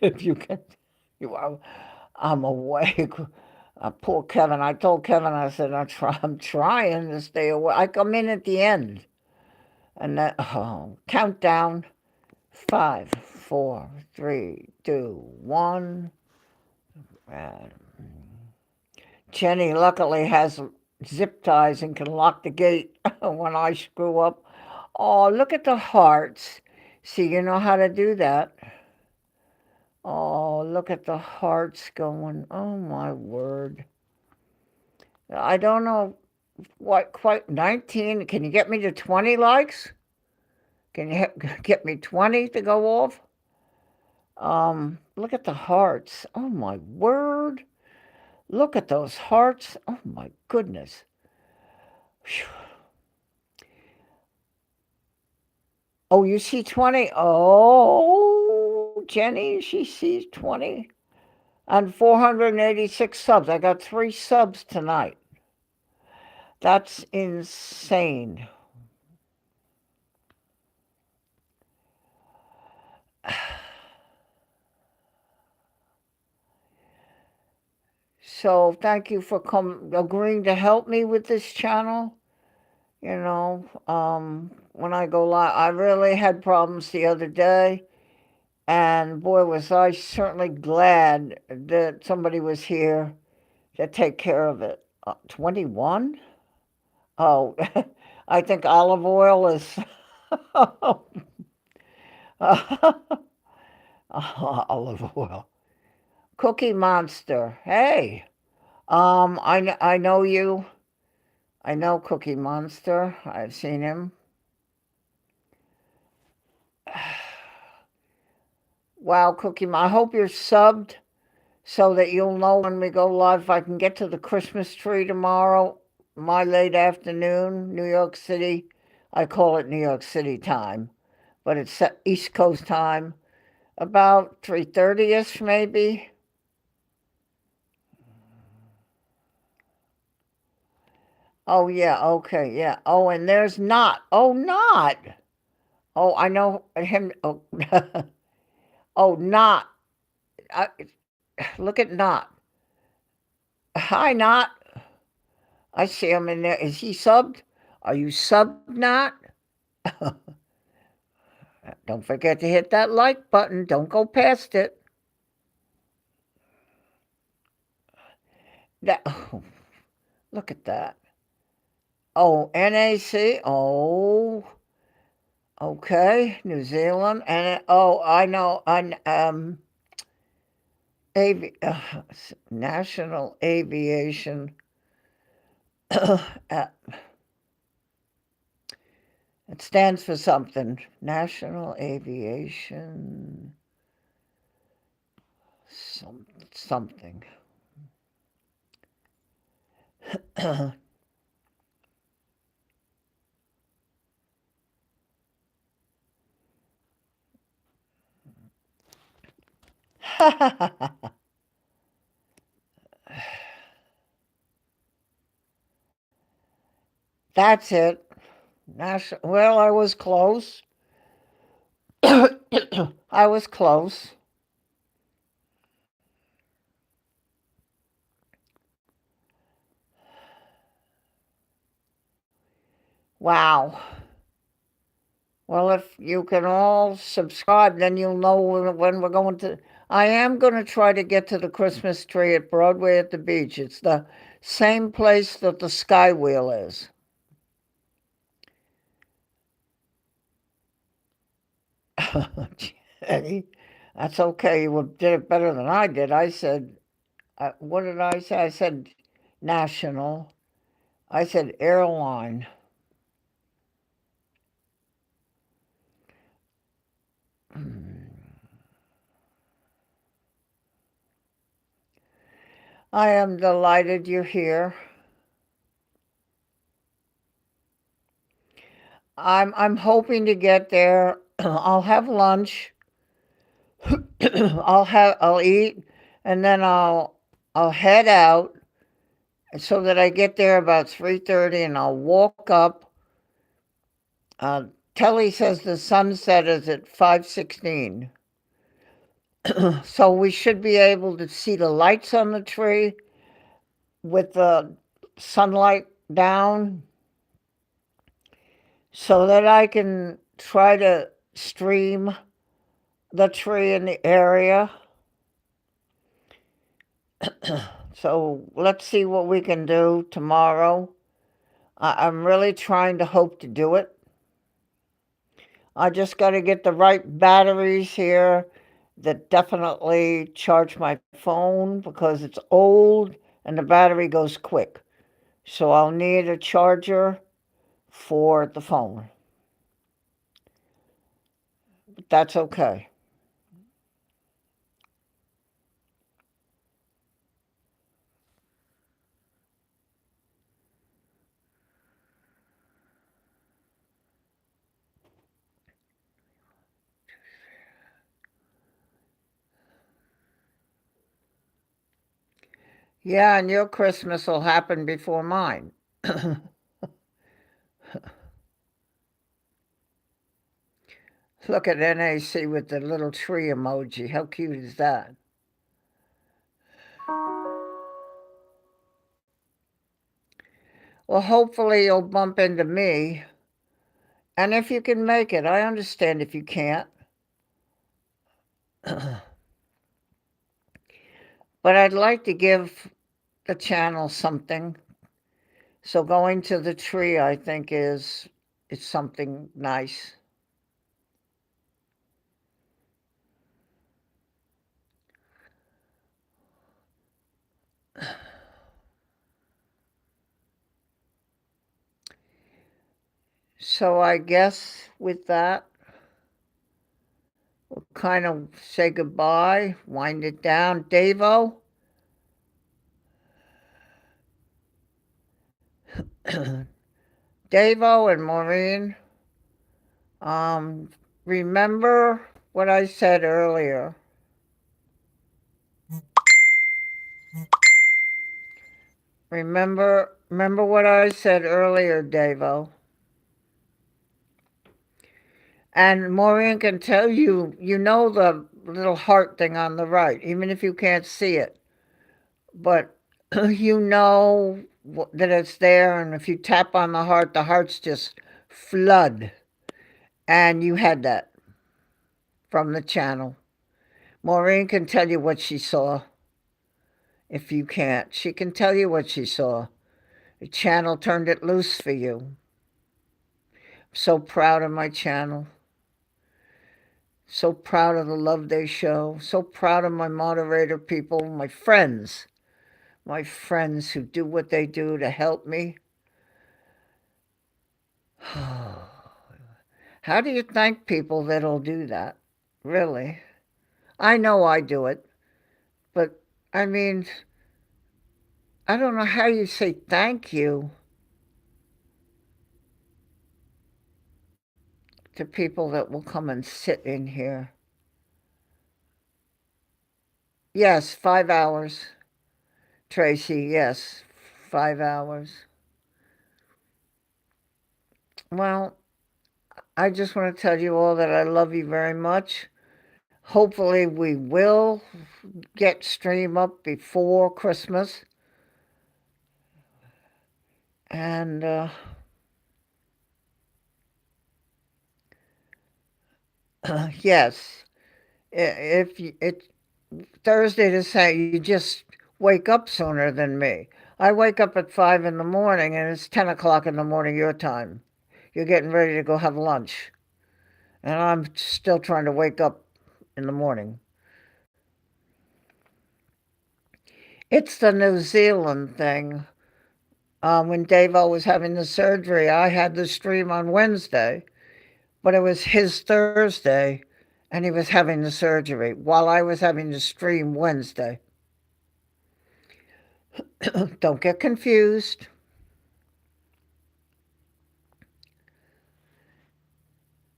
If you can, I'm awake. Poor Kevin. I told Kevin, I said, I'm trying to stay awake. I come in at the end. And that, countdown. 5, 4, 3, 2, 1. Jenny luckily has zip ties and can lock the gate when I screw up. Oh, look at the hearts. See, you know how to do that. Oh, look at the hearts going. Oh, my word. I don't know what, quite 19. Can you get me to 20 likes? Can you get me 20 to go off? Look at the hearts. Oh, my word. Look at those hearts. Oh, my goodness. Whew. Oh, you see 20? Oh, Jenny, she sees 20. And 486 subs. I got 3 subs tonight. That's insane. So thank you for agreeing to help me with this channel. You know, when I go live, I really had problems the other day. And boy, was I certainly glad that somebody was here to take care of it. 21? Oh, I think olive oil is olive oil. Cookie Monster. Hey, I know you. I know Cookie Monster. I've seen him. Wow, Cookie, I hope you're subbed so that you'll know when we go live. If I can get to the Christmas tree tomorrow, my late afternoon, New York City. I call it New York City time, but it's East Coast time. About 3:30ish, maybe. Oh yeah, okay, yeah. Oh, and there's not. Oh, not. Oh, I know him. Oh, oh, not. I, look at not. Hi, not. I see him in there. Is he subbed? Are you subbed, not? Don't forget to hit that like button. Don't go past it. That. Oh, look at that. Oh, NAC. Oh, okay. New Zealand. And oh, I know. National Aviation. It stands for something. National Aviation. Something. That's it. Well, I was close. I was close. Wow. Well, if you can all subscribe, then you'll know when we're going to. I am going to try to get to the Christmas tree at Broadway at the beach. It's the same place that the Skywheel is. Jenny, that's okay. You did it better than I did. I said, what did I say? I said national. I said airline. I am delighted you're here. I'm hoping to get there. I'll have lunch. I'll eat, and then I'll head out so that I get there about 3:30, and I'll walk up. Telly says the sunset is at 5:16, so we should be able to see the lights on the tree with the sunlight down, so that I can try to stream the tree in the area. So let's see what we can do tomorrow. I'm really trying to hope to do it. I just got to get the right batteries here that definitely charge my phone because it's old and the battery goes quick. So I'll need a charger for the phone. But that's okay. Yeah, and your Christmas will happen before mine. Look at NAC with the little tree emoji. How cute is that? Well, hopefully you'll bump into me. And if you can make it, I understand if you can't. But I'd like to give the channel something. So going to the tree, I think, is something nice. So I guess with that, we'll kind of say goodbye, wind it down. Davo, Davo and Maureen, um, remember what I said earlier. Remember what I said earlier, Davo. And Maureen can tell you, you know the little heart thing on the right, even if you can't see it. But you know that it's there, and if you tap on the hearts just flood. And you had that from the channel. Maureen can tell you what she saw. If you can't, she can tell you what she saw. The channel turned it loose for you. I'm so proud of my channel. So proud of the love they show. So proud of my moderator people, my friends who do what they do to help me. How do you thank people that'll do that? Really? I know I do it, but I mean, I don't know how you say thank you to people that will come and sit in here. Yes, 5 hours. Tracy, yes, 5 hours. Well, I just want to tell you all that I love you very much. Hopefully, we will get stream up before Christmas. And yes, if it's Thursday to say you just wake up sooner than me. I wake up at 5 in the morning, and it's 10 o'clock in the morning your time. You're getting ready to go have lunch, and I'm still trying to wake up in the morning. It's the New Zealand thing. When Davo was having the surgery, I had the stream on Wednesday, but it was his Thursday, and he was having the surgery while I was having the stream Wednesday. Don't get confused.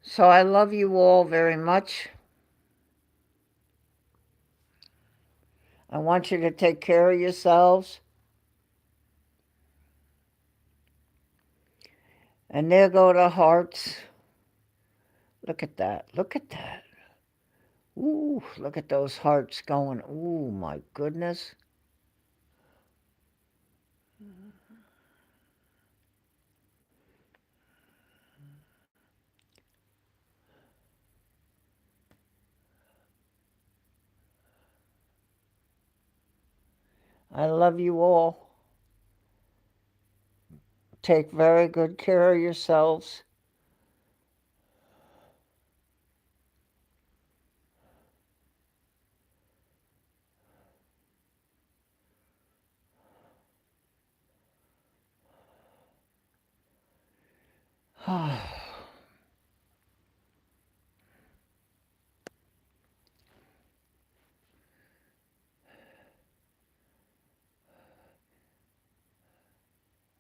So I love you all very much. I want you to take care of yourselves. And there go the hearts. Look at that. Look at that. Ooh, look at those hearts going. Ooh, my goodness. I love you all. Take very good care of yourselves.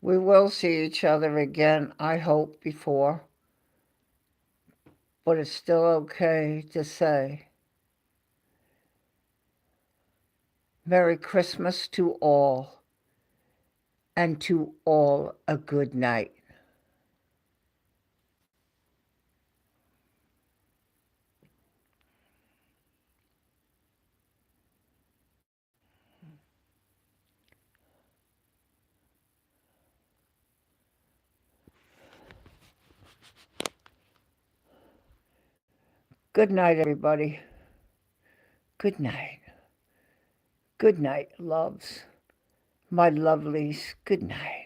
We will see each other again, I hope, before. But it's still okay to say Merry Christmas to all, and to all a good night. Good night, everybody. Good night. Good night, loves. My lovelies, good night.